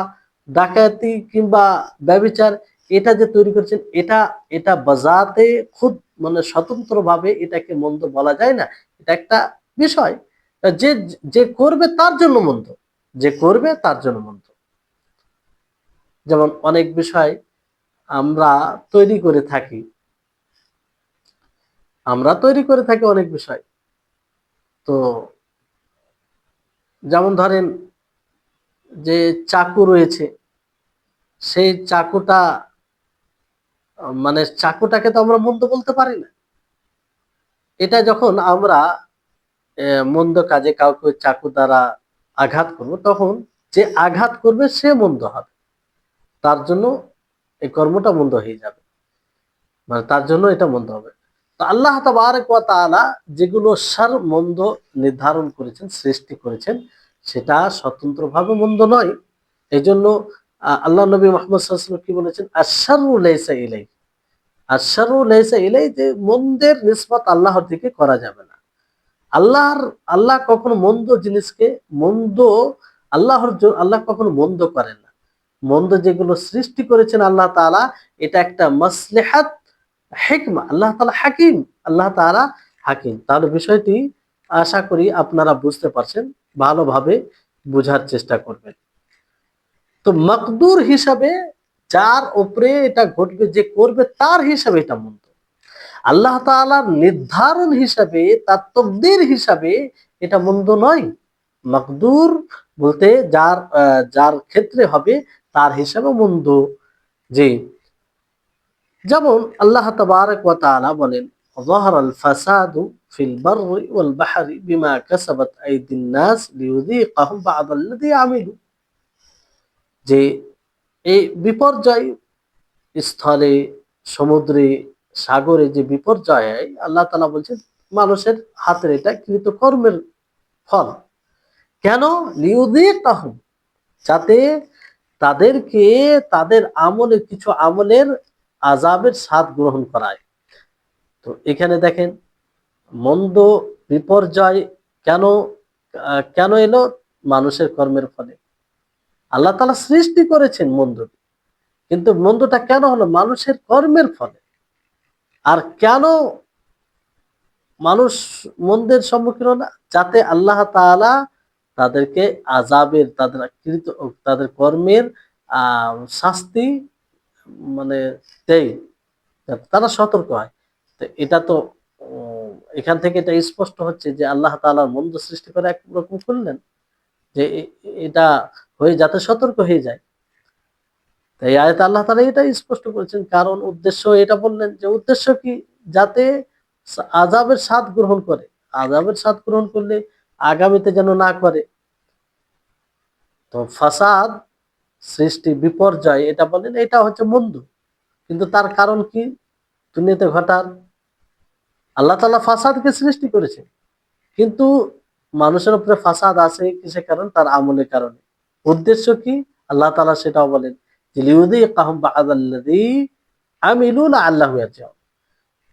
ডাকাতি কিংবা ব্যভিচার এটা যে তৈরি করেছেন, এটা এটা বাজাতে খুব মানে স্বতন্ত্রভাবে এটাকে মন্দ বলা যায় না। এটা একটা বিষয়, যে যে করবে তার জন্য মন্দ, যে করবে তার জন্য মন্দ। যেমন অনেক বিষয় আমরা তৈরি করে থাকি, আমরা তৈরি করে থাকি অনেক বিষয়। তো যেমন ধরেন যে চাকু রয়েছে, সেই চাকুটা মানে চাকুটাকে তো আমরা মন্দ বলতে পারি না। এটা যখন আমরা মন্দ কাজে কাউকে চাকু দ্বারা আঘাত করব, তখন যে আঘাত করবে সে মন্দ হবে, তার জন্য এই কর্মটা মন্দ হয়ে যাবে, মানে তার জন্য এটা মন্দ হবে। তো আল্লাহ তাবারক ওয়া তাআলা যেগুলো শার, মন্দ নির্ধারণ করেছেন, সৃষ্টি করেছেন, সেটা স্বতন্ত্রভাবে মন্দ নয়। এই জন্য আল্লাহ নবী মুহাম্মদ সাল্লাল্লাহু আলাইহি ওয়াসাল্লাম কি বলেছেন? আশ-শাররু লাইসা ইলাই, আশ-শাররু লাইসা ইলাই, যে মন্দের নিসবত আল্লাহর দিকে করা যাবে না। আল্লাহ কখনো মন্দ জিনিসকে মন্দ, আল্লাহ কখনো মন্দ করেন না। মন্দ যেগুলো সৃষ্টি করেছেন আল্লাহ তাআলা, এটা একটা মাসলিহাত, হিকমা। আল্লাহ তাআলা হাকিম, আল্লাহ তাআলা হাকিম। তাহলে বিষয়টি আশা করি আপনারা বুঝতে পারছেন ভালোভাবে, বোঝার চেষ্টা করবেন। তো মাকদুর হিসাবে যার উপরে এটা ঘটবে, যে করবে তার হিসাবে এটা মন্দ। আল্লাহ তাআলার নির্ধারণ হিসাবে, তার তকদির হিসাবে এটা মন্দ নয়। মাকদুর বলতে যার ক্ষেত্রে হবে তার হিসাবে মন্দ। যে যেমন আল্লাহ তাবারক ওয়া তাআলা বলেন, যাহারাল ফাসাদু ফিল বাররি ওয়াল বাহরি বিমা কাসাবাত আইদিন নাস লিয়ুযীকাহুম বা'দাল্লাযী আমিলু। যে এই বিপর্যয় স্থলে, সমুদ্রে, সাগরে যে বিপর্যয় হয়, আল্লাহ তাআলা বলছেন মানুষের হাতের এটা কৃতকর্মের ফল। কেন? লিয়ুযীকাহুম, যাতে তাদেরকে তাদের আমলের কিছু আমলের আযাবের স্বাদ গ্রহণ করায়। তো এখানে দেখেন মন্দ বিপর্যয় কেন কেন এলো? মানুষের কর্মের ফলে। আল্লাহ তাআলা সৃষ্টি করেছেন মন্দ, কিন্তু মন্দটা কেন হলো? মানুষের কর্মের ফলে। আর কেন মানুষ মন্দের সম্মুখীন হলো? যাতে আল্লাহ তাআলা তাদেরকে আযাবের, তাদের কর্মের শাস্তি মানে দেয়, যাতে তারা সতর্ক হয়। তো এটা তো এখান থেকে এটা স্পষ্ট হচ্ছে যে আল্লাহ তাআলা মন্দ সৃষ্টি করে একরকম করলেন যে এটা হয়ে যাতে সতর্ক হয়ে যায়। তাই আয়াতে আল্লাহ তাআলা এটা স্পষ্ট করেছেন, কারণ উদ্দেশ্য এটা বললেন যে উদ্দেশ্য কি? যাতে আযাবের স্বাদ গ্রহণ করে। আযাবের স্বাদ গ্রহণ করলে আগামীতে যেন না করে। তো ফাসাদ, সৃষ্টি, বিপর্যয়, এটা বলেন এটা হচ্ছে মন্দ। কিন্তু তার কারণ কি দুনিয়াতে ঘটার? আল্লাহ তাআলা ফাসাদকে সৃষ্টি করেছেন, কিন্তু মানুষের উপরে ফাসাদ আছে কিসের কারণ? তার আমলের কারণে। উদ্দেশ্য কি? আল্লাহ তাআলা সেটাও বলেন যে লিয়ুযীকাহুম বা'দাল্লাযী আমিলু লাআল্লাহুম ইয়ারজিউন,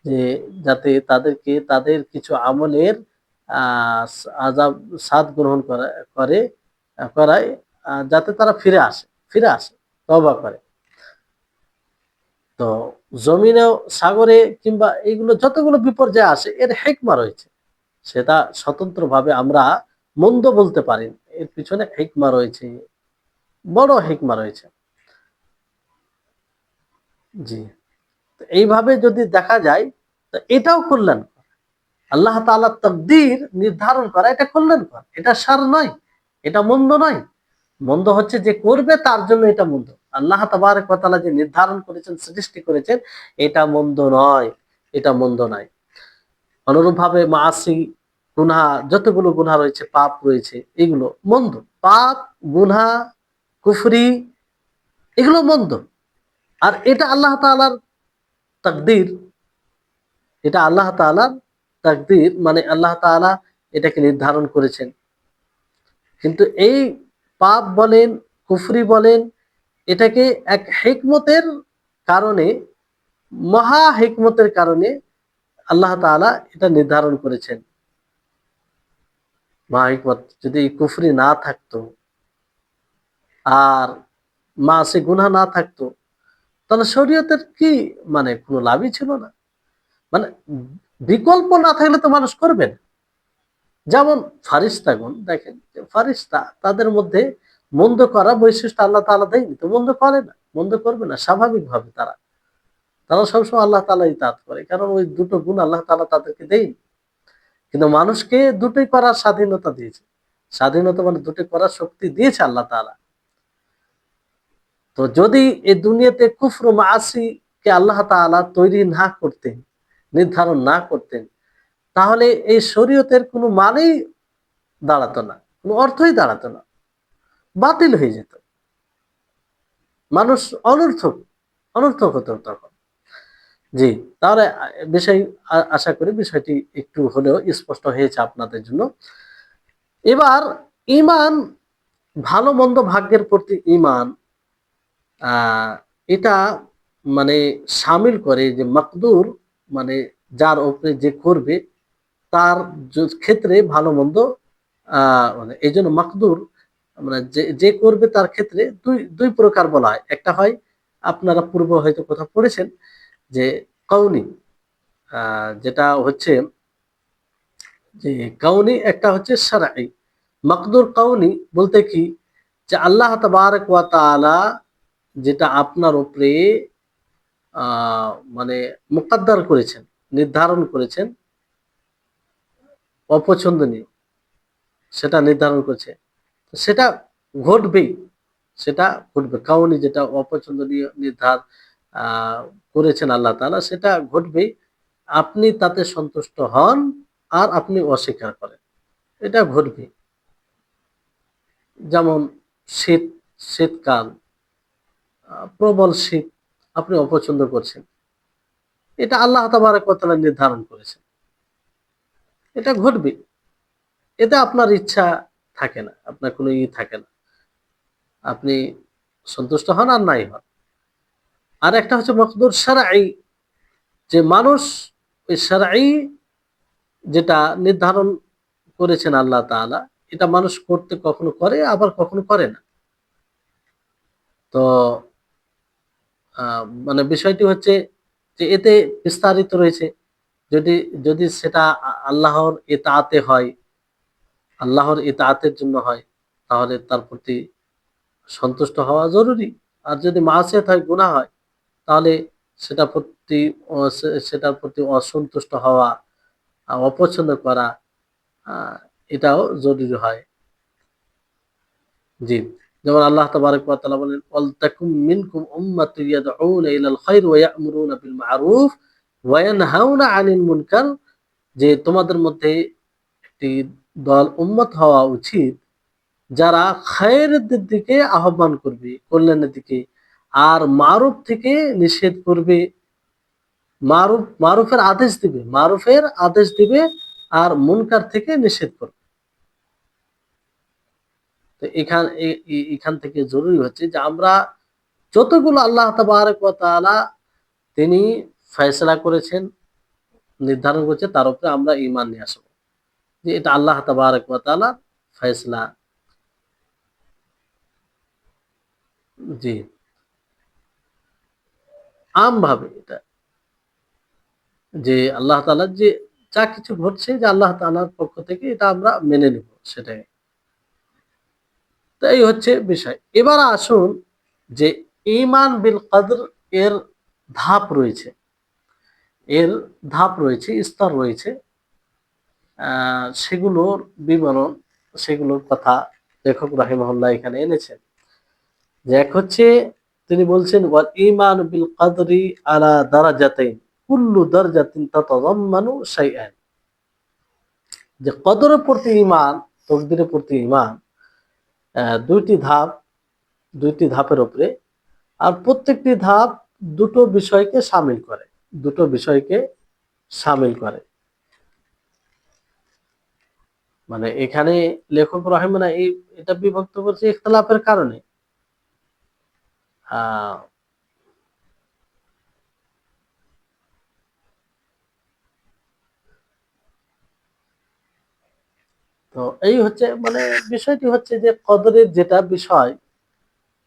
যে যাতে তাদেরকে তাদের কিছু আমলের আযাব স্বাদ গ্রহণ করে করায়, যাতে তারা ফিরে আসে, তওবা করে। তো জমিনেও, সাগরে কিংবা এইগুলো যতগুলো বিপর্যয় আসে এর হিকমা রয়েছে। সেটা স্বতন্ত্রভাবে আমরা মন্দ বলতে পারি না। এর পিছনে হিকমা রয়েছে, বড় হিকমা রয়েছে। জি। তো এইভাবে যদি দেখা যায়, তো এটাও কল্যাণকর। আল্লাহ তাআলার তাকদীর নির্ধারণ করা এটা কল্যাণকর। এটা শার নয়, এটা মন্দ নয়। মন্দ হচ্ছে যে করবে তার জন্য এটা মন্দ। আল্লাহ তাবারক ওয়া তাআলা যে নির্ধারণ করেছেন, সৃষ্টি করেছেন, এটা মন্দ নয়, এটা মন্দ নয়। অনুরূপভাবে মাআসি, গুনাহ, যতগুলো গুনাহ রয়েছে, পাপ রয়েছে, এগুলো মন্দ। পাপ, গুনাহ, কুফরি, এগুলো মন্দ। আর এটা আল্লাহ তাআলার তাকদীর, এটা আল্লাহ তাআলার তাকদীর, মানে আল্লাহ তাআলা এটাকে নির্ধারণ করেছেন। কিন্তু এই পাপ বলেন, কুফরি বলেন, এটাকে এক হিকমতের কারণে, মহা হিকমতের কারণে আল্লাহ তাআলা এটা নির্ধারণ করেছেন। মহা হিকমত, যদি এই কুফরি না থাকতো আর মাসে গুনাহ না থাকতো, তাহলে শরীয়তের কি মানে কোনো লাভই ছিল না। মানে বিকল্প না থাকলে তো মানুষ করবে না। যেমন ফারিস্তাগণ দেখেন, যে ফারিস্তা, তাদের মধ্যে মন্দ করা বৈশিষ্ট্য আল্লাহ তাআলা দেয়নি, তো মন্দ করে না, মন্দ করবে না স্বাভাবিকভাবে। তারা সবসময় আল্লাহ তাআলা ইতাআত করে, কারণ ওই দুটো গুণ আল্লাহ তাআলা তাদেরকে দেয়নি। কিন্তু মানুষকে দুটোই করার স্বাধীনতা দিয়েছে। স্বাধীনতা মানে দুটোই করার শক্তি দিয়েছে আল্লাহ তাআলা। তো যদি এই দুনিয়াতে কুফর ও মাআসি কে আল্লাহ তাআলা তৈরি না করতেন, নির্ধারণ না করতেন, তাহলে এই শরীয়তের কোনো মানেই দাঁড়াতো না, কোনো অর্থই দাঁড়াতো না, বাতিল হয়ে যেত। মানুষ অনর্থক অনর্থক হতো তখন। জি, তাহলে বিষয়, আশা করি বিষয়টি একটু হলেও স্পষ্ট হয়েছে আপনাদের জন্য। এবার ঈমান, ভালো মন্দ ভাগ্যের প্রতি ঈমান, এটা মানে শামিল করে যে মাকদুর, মানে যার উপরে যে করবে তার ক্ষেত্রে ভালো মন্দ, মানে এই জন্য মাকদুর মানে যে করবে তার ক্ষেত্রে দুই দুই প্রকার বলা হয়। একটা হয়, আপনারা পূর্ব হয়তো কোথাও পড়েছেন, যে কাউনি, যেটা হচ্ছে যে কাউনি, একটা হচ্ছে শারঈ। মাকদুর কাউনি বলতে কি, যে আল্লাহ তাবারক ওয়া তাআলা যেটা আপনার উপরে মানে মুকদ্দার করেছেন, নির্ধারণ করেছেন, অপছন্দনীয় সেটা নির্ধারণ করেছে, সেটা ঘটবেই, সেটা ঘটবে। কাউনি যেটা অপছন্দনীয় নির্ধার করেছেন আল্লাহ তাআলা, সেটা ঘটবেই। আপনি তাতে সন্তুষ্ট হন আর আপনি অস্বীকার করেন, এটা ঘটবে। যেমন শীত, শীতকাল, প্রবল শীত আপনি অপছন্দ করছেন, এটা আল্লাহ তাবারক ওয়া তাআলা নির্ধারণ করেছেন, এটা ঘটবে। এতে আপনার ইচ্ছা থাকে না, আপনার কোনো থাকে না, আপনি সন্তুষ্ট হন আর নাই হন। আর একটা হচ্ছে মকদুর শারঈ, যে মানুষ ওই শারঈ যেটা নির্ধারণ করেছেন আল্লাহ তাআলা, এটা মানুষ করতে কখনো করে, আবার কখনো করে না। তো মানে বিষয়টি হচ্ছে যে এতে বিস্তারিত রয়েছে। যদি যদি সেটা আল্লাহর ইতাআতে হয়, আল্লাহর ইতাআতের জন্য হয়, তাহলে তার প্রতি সন্তুষ্ট হওয়া জরুরি। আর যদি মাসিয়াত হয়, গুনাহ হয়, তাহলে সেটার প্রতি সেটার প্রতি অসন্তুষ্ট হওয়া, অপছন্দ করা, আ এটাও জরুরি হয়। জি। যেমন আল্লাহ তাবারক ওয়া তাআলা বলেন, "ওয়ালতাকুম মিনকুম উম্মাতুন ইয়াদউনা ইলাল খায়র ওয়া ইয়া'মুরুনা বিল মা'রুফ ওয়া ইয়ানহাউনা আনিল মুনকার", যে তোমাদের মধ্যে একটি দল উম্মত হওয়া উচিত যারা খায়েরের দিকে আহ্বান করবে, কল্যাণের দিকে, আর মারুফ থেকে নিষেধ করবে, মারুফের আদেশ দিবে, মারুফের আদেশ দিবে, আর মুনকার থেকে নিষেধ করবে। তো এখান থেকে জরুরি হচ্ছে যে আমরা যতগুলো আল্লাহ তাবারক ওয়া তাআলা তিনি ফয়সালা করেছেন, নির্ধারণ করেছেন, তার উপরে আমরা ঈমান নিয়ে আসবো যে এটা আল্লাহ তাবারক ওয়া তাআলার ফয়সালা। জি, আমভাবে এটা, যে আল্লাহ তাআলার যে যা কিছু ঘটছে, যে আল্লাহ তাআলার পক্ষ থেকে, এটা আমরা মেনে নেব, সেটাই। তো এই হচ্ছে বিষয়। এবার আসুন যে ঈমান বিল কদর এর ধাপ রয়েছে, এর ধাপ রয়েছে, স্তর রয়েছে। সেগুলোর বিবরণ, সেগুলোর কথা লেখক রাহিমাহুল্লাহ এখানে এনেছেন। যে এক হচ্ছে, তিনি বলছেন, ওয়াল ঈমান বিল কদরি আলা দারাজাতাইন কুল্লু দারজাতিন তাতাযাম্মানু শাইআন, যে কদরের প্রতি ঈমান, তকদিরের প্রতি ঈমান দুইটি ধাপ, দুইটি ধাপের উপরে। আর প্রত্যেকটি ধাপ দুটো বিষয়কে শামিল করে, দুটো বিষয়কে শামিল করে। মানে এখানে লেখক রহিমানা এটা বিভক্ত করছে ইখতিলাফের কারণে। আহ তো এই হচ্ছে মানে বিষয়টি হচ্ছে যে কদরের যেটা বিষয়,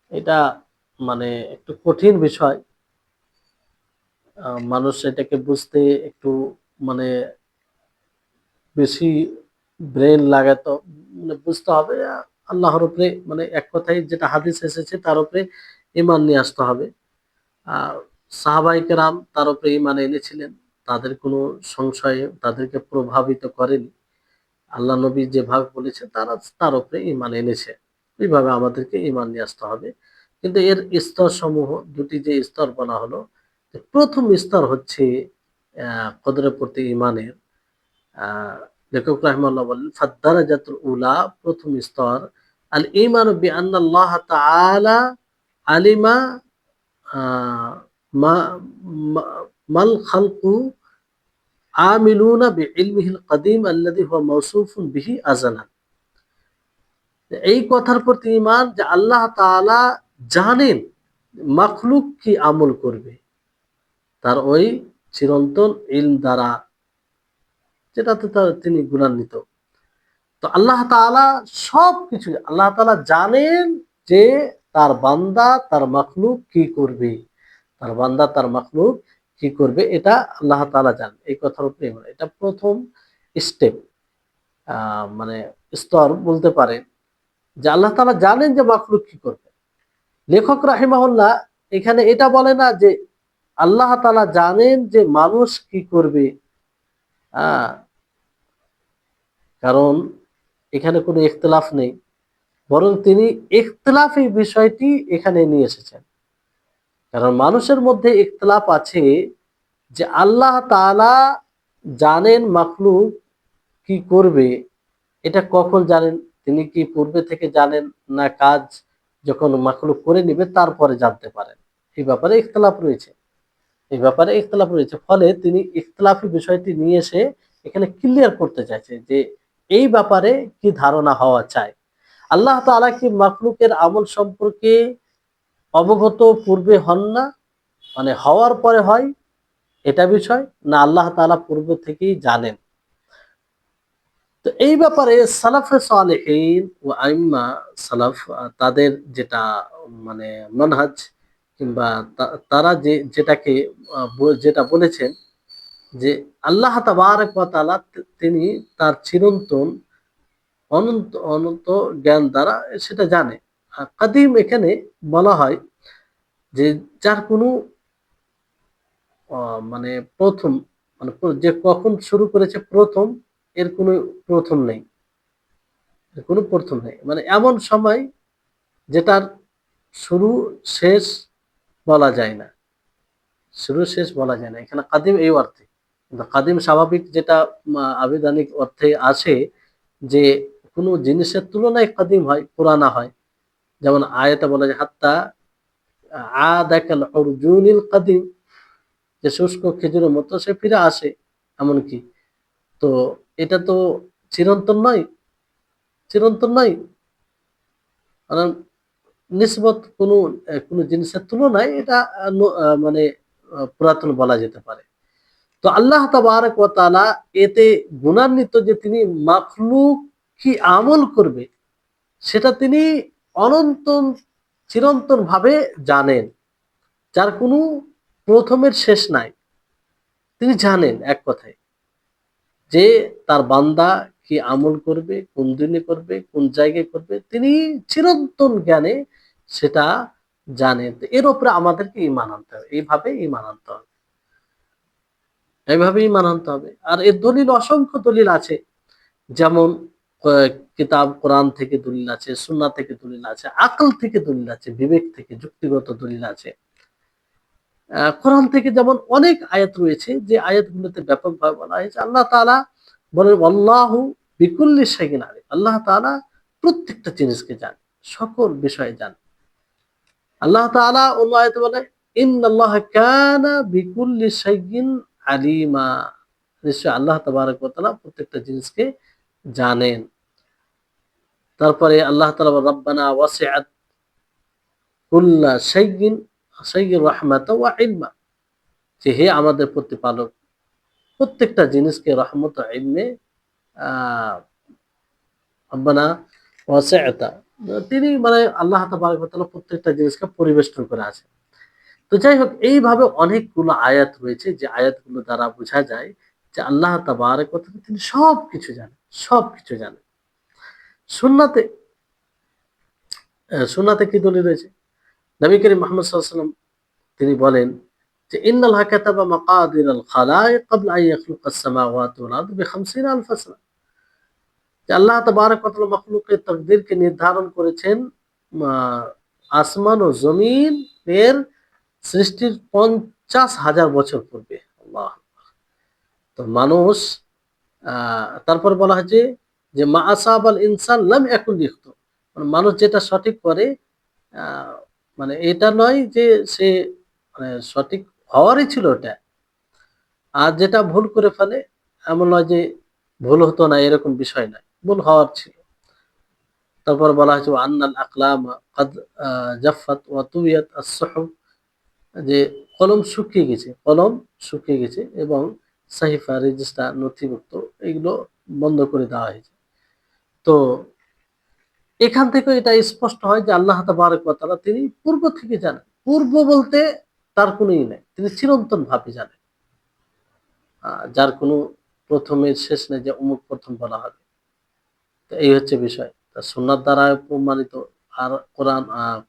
এটা মানে একটু কঠিন বিষয়। মানুষ এটাকে বুঝতে একটু মানে বেশি ব্রেন লাগাতো, মানে বুঝতে হবে। আল্লাহর উপরে মানে এক কথায় যেটা হাদিস এসেছে তার উপরে ঈমান নিয়ে আসতে হবে। আহ সাহাবায়ে কেরাম তার উপরে ঈমান এনেছিলেন, তাদের কোনো সংশয় তাদেরকে প্রভাবিত করেনি। আল্লাহ নবী যেভাবে বলেছেন তারা তার উপরে ঈমান এনেছে, ওইভাবে আমাদেরকে ঈমান নিয়ে আসতে হবে। কিন্তু এর স্তর সমূহ, দুটি যে স্তর বলা হলো, প্রথম স্তর হচ্ছে কদরের প্রতি ঈমানের। আহ লেখক রাহিমাহুল্লাহ বলেন, ফাদ্দারাজাতুল উলা, প্রথম স্তর, আল ঈমানু বিআন্নাল্লাহ তাআলা আলিমা আহ মা মা- মাল খালকু আমিলুনা বিইলমিহিল কাদিম আল্লাযী হুয়া মাওসুফুন বিহি আযালান। এই কথার প্রতি ঈমান যে আল্লাহ তাআলা জানেন মাখলুক কি আমল করবে, তার ওই চিরন্তন ইলম দ্বারা, যেটাতে তিনি গুণান্বিত। তো আল্লাহ তাআলা সবকিছু, আল্লাহ তাআলা জানেন যে তার বান্দা, তার মাখলুক কি করবে, তার বান্দা, তার মাখলুক কি করবে, এটা আল্লাহ তাআলা জানেন। এই কথার উপরে ঈমান, এটা প্রথম স্টেপ। মানে স্তর বলতে পারেন, যে আল্লাহ তাআলা জানেন যে মাখলুক কি করবে। লেখক রাহিমাহুল্লাহ এখানে এটা বলে না যে আল্লাহ তাআলা জানেন যে মানুষ কি করবে, আহ, কারণ এখানে কোনো ইখতিলাফ নেই, বরং তিনি ইখতিলাফ এই বিষয়টি এখানে নিয়ে এসেছেন। কারণ মানুষের মধ্যে ইখতিলাফ আছে যে আল্লাহ তাআলা জানেন মাখলুক কি করবে, এটা কখন জানেন? তিনি কি পূর্বে থেকে জানেন, না কাজ যখন মাখলুক করে নিবে তারপরে জানতে পারেন? এই ব্যাপারে ইখতিলাফ রয়েছে, এই ব্যাপারে ইখতিলাফ রয়েছে। ফলে তিনি ইখতিলাফি বিষয়টি নিয়ে এসে এখানে ক্লিয়ার করতে চাইছে যে এই ব্যাপারে কি ধারণা হওয়া চাই। আল্লাহ তাআলা কি মাখলুকের আমল সম্পর্কে অবগত পূর্বে হন না, মানে হওয়ার পরে হয় এটা বিষয়, না আল্লাহ তাআলা পূর্ব থেকেই জানেন? তো এই ব্যাপারে সালাফে সালেহিন ও আইম্মা সালাফ তাদের যেটা মানে মানহাজ, কিংবা তারা যেটাকে যেটা বলেছেন যে আল্লাহ তাবারক ওয়া তাআলা তিনি তার চিরন্তন অনন্ত অনন্ত জ্ঞান দ্বারা সেটা জানে। কাদিম এখানে বলা হয় যে যার কোনো মানে প্রথম, মানে যে কখন শুরু করেছে প্রথম, এর কোনো প্রথম নেই, এর কোনো প্রথম নেই, মানে এমন সময় যেটার শুরু শেষ বলা যায় না, শুরু শেষ বলা যায় না। এখানে কাদিম এই অর্থে, কিন্তু কাদিম স্বাভাবিক যেটা আবিধানিক অর্থে আসে, যে কোনো জিনিসের তুলনায় কাদিম হয়, পুরানা হয়। যেমন আয়াতে বলা যায় হাত্তা আদাকাল উরজুনিল কাদিম, যে শুষ্ক খেজুরের মতো সে ফিরে আসে, এমনকি। তো এটা তো চিরন্তন নয়, চিরন্তন নয়, কারণ নিসবত কোনো কোনো জিনিসের তুলনায় এটা মানে পুরাতন বলা যেতে পারে। তো আল্লাহ তাবারক ওয়া তাআলা এতে গুণান্বিত যে তিনি মাখলুক কি আমল করবে সেটা তিনি অনন্ত চিরন্তন ভাবে জানেন, যার কোনো প্রথমের শেষ নাই। তিনি জানেন এক কথায় যে তার বান্দা কি আমল করবে, কোন দিনে করবে, কোন জায়গায় করবে, তিনি চিরন্তন জ্ঞানে সেটা জানেন। এর উপরে আমাদেরকে ঈমান আনতে হবে, এইভাবে ঈমান আনতে হবে, এইভাবে ঈমান আনতে হবে। আর এর দলিল অসংখ্য দলিল আছে, যেমন কিতাব কোরআন থেকে দলিল আছে, সুন্নাহ থেকে দলিল আছে, আকল থেকে দলিল আছে, বিবেক থেকে যুক্তিগত দলিল আছে। কোরআন থেকে যেমন অনেক আয়াত রয়েছে যে আয়াতগুলোতে ব্যাপকভাবে বলা হয়েছে আল্লাহ তাআলা বলেন আল্লাহু বিকুল্লি শাইইন আলিম, আল্লাহ তাআলা প্রত্যেকটা জিনিসকে জানেন, সকল বিষয়ে জানেন। আল্লাহ তাআলা অন্য আয়াতে বলে ইন্নাল্লাহা কানা বিকুল্লি শাইইন আলিমা, নিশ্চয় আল্লাহ তাবারক ওয়া তাআলা প্রত্যেকটা জিনিসকে জানেন। তারপরে আল্লাহ তাআলা বলেন রব্বানা ওয়াসিআত কুল্লা শাইইন রাহমাতাও ওয়া ইলমা, যে হে আমাদের প্রতিপালক প্রত্যেকটা জিনিসকে রহমত ও ইলমে আহ রব্বানা ওয়াসিআতা, তিনি মানে আল্লাহ তাবারক ওয়া তাআলা প্রত্যেকটা জিনিসকে পরিবেষ্টন করে আছে। তো যাই হোক, এইভাবে অনেকগুলো আয়াত রয়েছে যে আয়াতগুলো দ্বারা বোঝা যায় যে আল্লাহ তাবারক ওয়া তাআলা তিনি সবকিছু জানেন, সবকিছু জানেন। সুন্নাতে সুন্নাতে কি দলিল রয়েছে? নবী করিম মুহাম্মদ সাল্লাল্লাহু আলাইহি ওয়াসাল্লাম তিনি বলেন যে ইন্নাল্লাহা কাতাবা মাকাদিরাল খালাইক ক্বাবলা আন ইয়াখলুকাস সামাওয়াতি ওয়াল আরদ বি50 আলফ সানা, যে আল্লাহ তাবারক ওয়া তাআলা মাখলুকের তাকদীরকে নির্ধারণ করেছেন আসমান ও জমিন এর সৃষ্টির 50,000 বছর পূর্বে। আল্লাহ! তো মানুষ তারপর বলা হয়েছে যে মা আসাবাল ইনসান লাম ইয়াকুন লিয়াখতু, মানে মানুষ যেটা সঠিক করে আহ, মানে এটা নয় যে সে মানে সঠিক হওয়ারই ছিল ওটা, আর যেটা ভুল করে ফেলে এমন নয় যে ভুল হতো না, এরকম বিষয় নয়, ভুল হওয়ার ছিল। তারপর বলা হয়েছে আন্নাল আকলাম কাদ জাফাত ওয়া তুবিয়াত আস-সুহুফ, যে কলম শুকিয়ে গেছে, কলম শুকিয়ে গেছে এবং সাহিফা রেজিস্টার নথিভুক্ত এগুলো বন্ধ করে দেওয়া হয়েছে। তো এখান থেকে এটা স্পষ্ট হয় যে আল্লাহ তাবারক ওয়া তাআলা তিনি পূর্ব থেকে জানেন। পূর্ব বলতে তার কোনো ই নাই, তিনি চিরন্তন ভাবে জানেন, যার কোনো প্রথমের শেষ নেই যে অমুক প্রথম বলা হবে। এই হচ্ছে বিষয়। সুন্নাত দ্বারা প্রমাণিত আর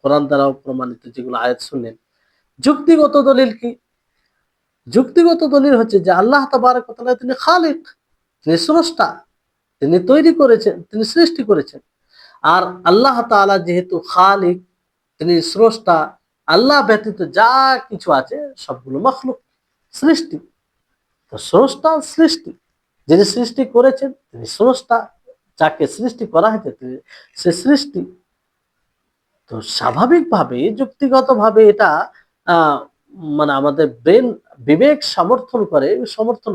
কোরআন দ্বারাও প্রমাণিত যেগুলো আয়াত শুনলেন। যুক্তিগত দলিল কি? যুক্তিগত দলিল হচ্ছে যে আল্লাহ তাবারক ওয়া তাআলা তিনি খালিক, তিনি স্রষ্টা, তিনি তৈরি করেছেন, তিনি সৃষ্টি করেছেন। আর আল্লাহ তাআলা যেহেতু খালিক, তিনি স্রষ্টা, আল্লাহ ব্যতীত যা কিছু আছে সবগুলো মাখলুক, সৃষ্টি। তো স্রষ্টা সৃষ্টি, যিনি সৃষ্টি করেছেন তিনি স্রষ্টা, যাকে সৃষ্টি করা হয়েছে তিনি সে সৃষ্টি। তো স্বাভাবিকভাবে যুক্তিগতভাবে এটা আহ, মানে আমাদের ব্রেন বিবেক সমর্থন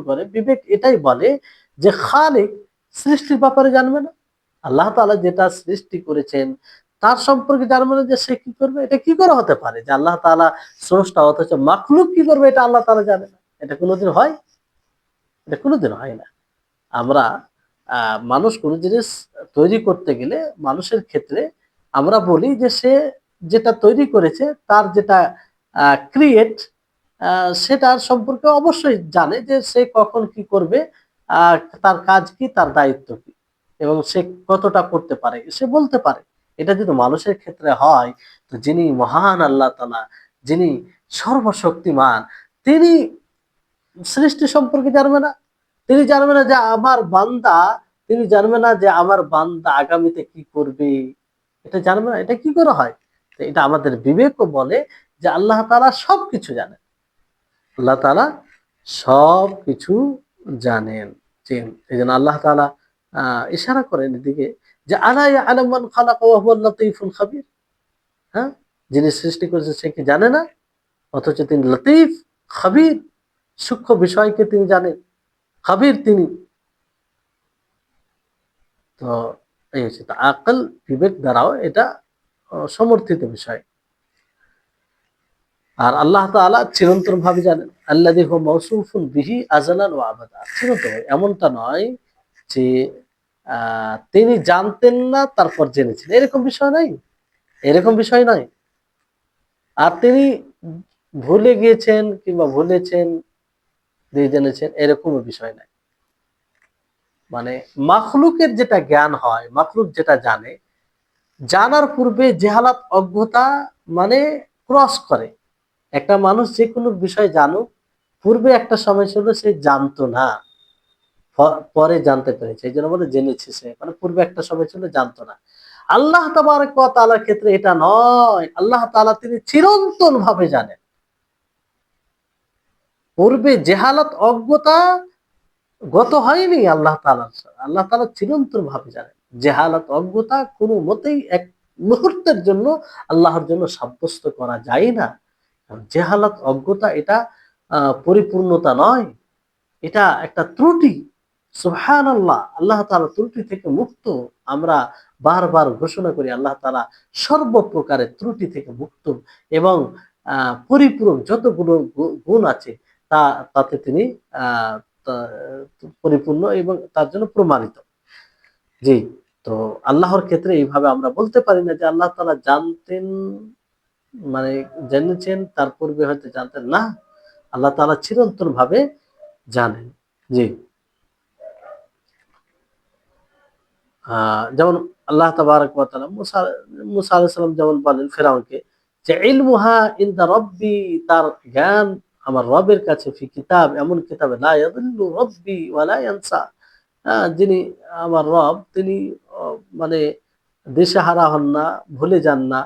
করে বিবেক এটাই বলে যে খালিক সৃষ্টির ব্যাপারে জানবে না, আল্লাহ তাআলা যেটা সৃষ্টি করেছেন তার সম্পর্কে জানবে না, যে সে কি করবে, এটা কি করে হতে পারে যে আল্লাহ তাআলা স্রষ্টা অথচ মাখলুক কি করবে এটা আল্লাহ তাআলা জানে না? এটা কোনোদিন হয়? এটা কোনোদিন হয় না। আমরা মানুষ কোনো জিনিস তৈরি করতে গেলে মানুষের ক্ষেত্রে আমরা বলি যে সে যেটা তৈরি করেছে তার যেটা ক্রিয়েট সেটার সম্পর্কে অবশ্যই জানে যে সে কখন কি করবে, আহ, তার কাজ কি, তার দায়িত্ব কি, এবং সে কতটা করতে পারে সে বলতে পারে। এটা যদি মানুষের ক্ষেত্রে হয়, তো যিনি মহান আল্লাহ তাআলা, যিনি সর্বশক্তিমান, তিনি সৃষ্টি সম্পর্কে জানবে না? তিনি জানবে না যে আমার বান্দা, তিনি জানবে না যে আমার বান্দা আগামীতে কি করবে? এটা জানবে না, এটা কি করে হয়? তো এটা আমাদের বিবেকও বলে যে আল্লাহ তাআলা সবকিছু জানেন, আল্লাহ তাআলা সবকিছু জানেন। যে এই জন্য আল্লাহ তাআলা ইশারা করেন এদিকে যে আলা ইয়ালামু মান খালাকা ওয়া হুয়াল লতীফুল খাবীর। হ্যাঁ, যিনি সৃষ্টি করেছেন সে কি জানে না? অথচ তিনি লতীফ, খাবীর, সূক্ষ্ম বিষয়কে তিনি জানেন, খাবীর তিনি। তো এই হচ্ছে তো আকল, বিবেক দ্বারাও এটা সমর্থিত বিষয়। আর আল্লাহ তাআলা চিরন্তন ভাবে জানেন, আল্লাযী হুয়া মাওসুফুন বিহি আযালান ওয়া আবাদা। চিরন্তন, এমনটা নয় যে তিনি জানতেন না তারপর জেনেছেন, এরকম বিষয় নাই, এরকম বিষয় নয়। আর তিনি ভুলে গিয়েছেন কিংবা ভুলেছেন দিয়ে জেনেছেন, এরকম বিষয় নাই। মানে মাখলুকের যেটা জ্ঞান হয়, মাখলুক যেটা জানে, জানার পূর্বে জেহালাত, অজ্ঞতা মানে ক্রস করে। একটা মানুষ যে কোনো বিষয় জানুক, পূর্বে একটা সময় ছিল সে জানতো না, পরে জানতে পেরেছে, এই জন্য বলে জেনেছে সে, মানে পূর্বে একটা সময় ছিল জানতো না। আল্লাহ তাবারক ওয়া তাআলার ক্ষেত্রে এটা নয়, আল্লাহ তাআলা তিনি চিরন্তন ভাবে জানেন। পূর্বে জেহালত, অজ্ঞতা গত হয়নি আল্লাহ তাআলার, আল্লাহ তাআলা চিরন্তন ভাবে জানেন। জেহালত, অজ্ঞতা কোনো মতেই এক মুহূর্তের জন্য আল্লাহর জন্য সাব্যস্ত করা যায় না। জেহালত, অজ্ঞতা এটা পরিপূর্ণতা নয়, এটা একটা ত্রুটি। সুবহানাল্লাহ, আল্লাহ তাআলা ত্রুটি থেকে মুক্ত। আমরা বারবার ঘোষণা করি আল্লাহ তাআলা সর্বপ্রকারের ত্রুটি থেকে মুক্ত এবং পরিপূরক যতগুলো গুণ আছে তা তাতে তিনি আহ, তা- পরিপূর্ণ এবং তার জন্য প্রমাণিত। জি। তো আল্লাহর ক্ষেত্রে এইভাবে আমরা বলতে পারি না যে আল্লাহ তাআলা জানতেন, মানে জেনেছেন তার পূর্বে হয়তো জানতেন না, আল্লাহ তাআলা চিরন্তন ভাবে জানেন। জি। যেমন আল্লাহ তাবারক ওয়া তাআলা মুসা আলাইহিস সালাম যেমন বলেন ফেরাউনকে যে ইলমুহা ইনদা রব্বি, তার জ্ঞান আমার রবের কাছে, ফি কিতাব, এমন কিতাবে, লা ইয়াদিল্লু রব্বি ওয়া লা ইয়ানসা। যিনি আমার রব তিনি মানে দিশেহারা হন না, ভুলে যান না।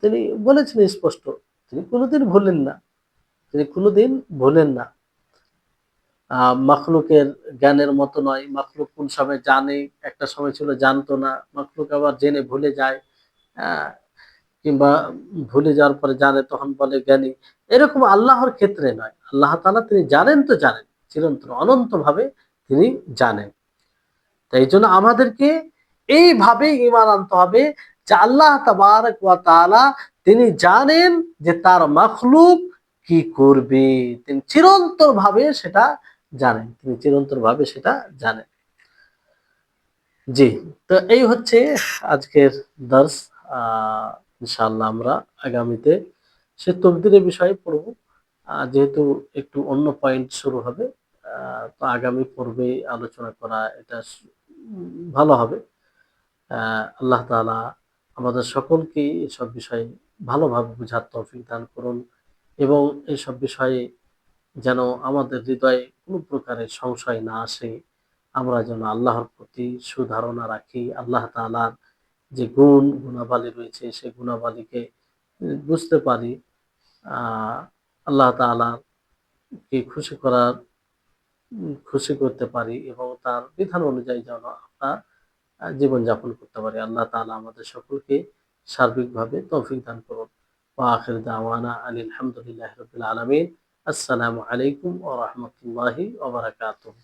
তিনি বলেছেন স্পষ্ট, তিনি কোনোদিন ভুলেন না, তিনি কোনোদিন ভুলেন না। মাখলুকের জ্ঞানের মতো নয়, মাখলুক কোন সময় জানে, একটা সময় ছিল জানতো না, মাখলুক আবার জেনে ভুলে যায়, আহ, কিংবা ভুলে যাওয়ার পরে জানে তখন বলে জ্ঞানী। এরকম আল্লাহর ক্ষেত্রে নয়, আল্লাহ তাআলা তিনি জানেন তো জানেন, চিরন্তন অনন্ত ভাবে তিনি জানেন। তাই জন্য আমাদেরকে এইভাবে ঈমান আনতে হবে যে আল্লাহ তাবারক ওয়া তাআলা তিনি জানেন যে তার মাখলুক কি করবে, তিনি চিরন্তন ভাবে সেটা জানেন, তিনি চিরন্তন ভাবে সেটা জানেন। জি। তো এই হচ্ছে আজকের দর্স। ইনশাআল্লাহ আমরা আগামীতে সে তকদিরের বিষয়ে পড়ব। যেহেতু একটু অন্য পয়েন্ট শুরু হবে, তো আগামী পর্বে আলোচনা করা এটা ভালো হবে। আল্লাহ তাআলা আমাদের সকলকে এসব বিষয়ে ভালোভাবে বোঝার তৌফিক দান করুন এবং এসব বিষয়ে যেন আমাদের হৃদয়ে কোনো প্রকারের সংশয় না আসে। আমরা যেন আল্লাহর প্রতি সুধারণা রাখি। আল্লাহ তাআলার যে গুণাবলী রয়েছে সে গুণাবলীকে বুঝতে পারি। আ আল্লাহ তাআলাকে খুশি করতে পারি এবং তার বিধান অনুযায়ী যেন আমরা জীবনযাপন করতে পারি। আল্লাহ তাআলা আমাদের সকলকে সার্বিকভাবে তৌফিক দান করুন। ওয়া আখির দাওয়ানা আনিল হামদুলিল্লাহি রাব্বিল আলামিন। আসসালামু আলাইকুম ওয়া রাহমাতুল্লাহি ওয়া বারাকাতুহু।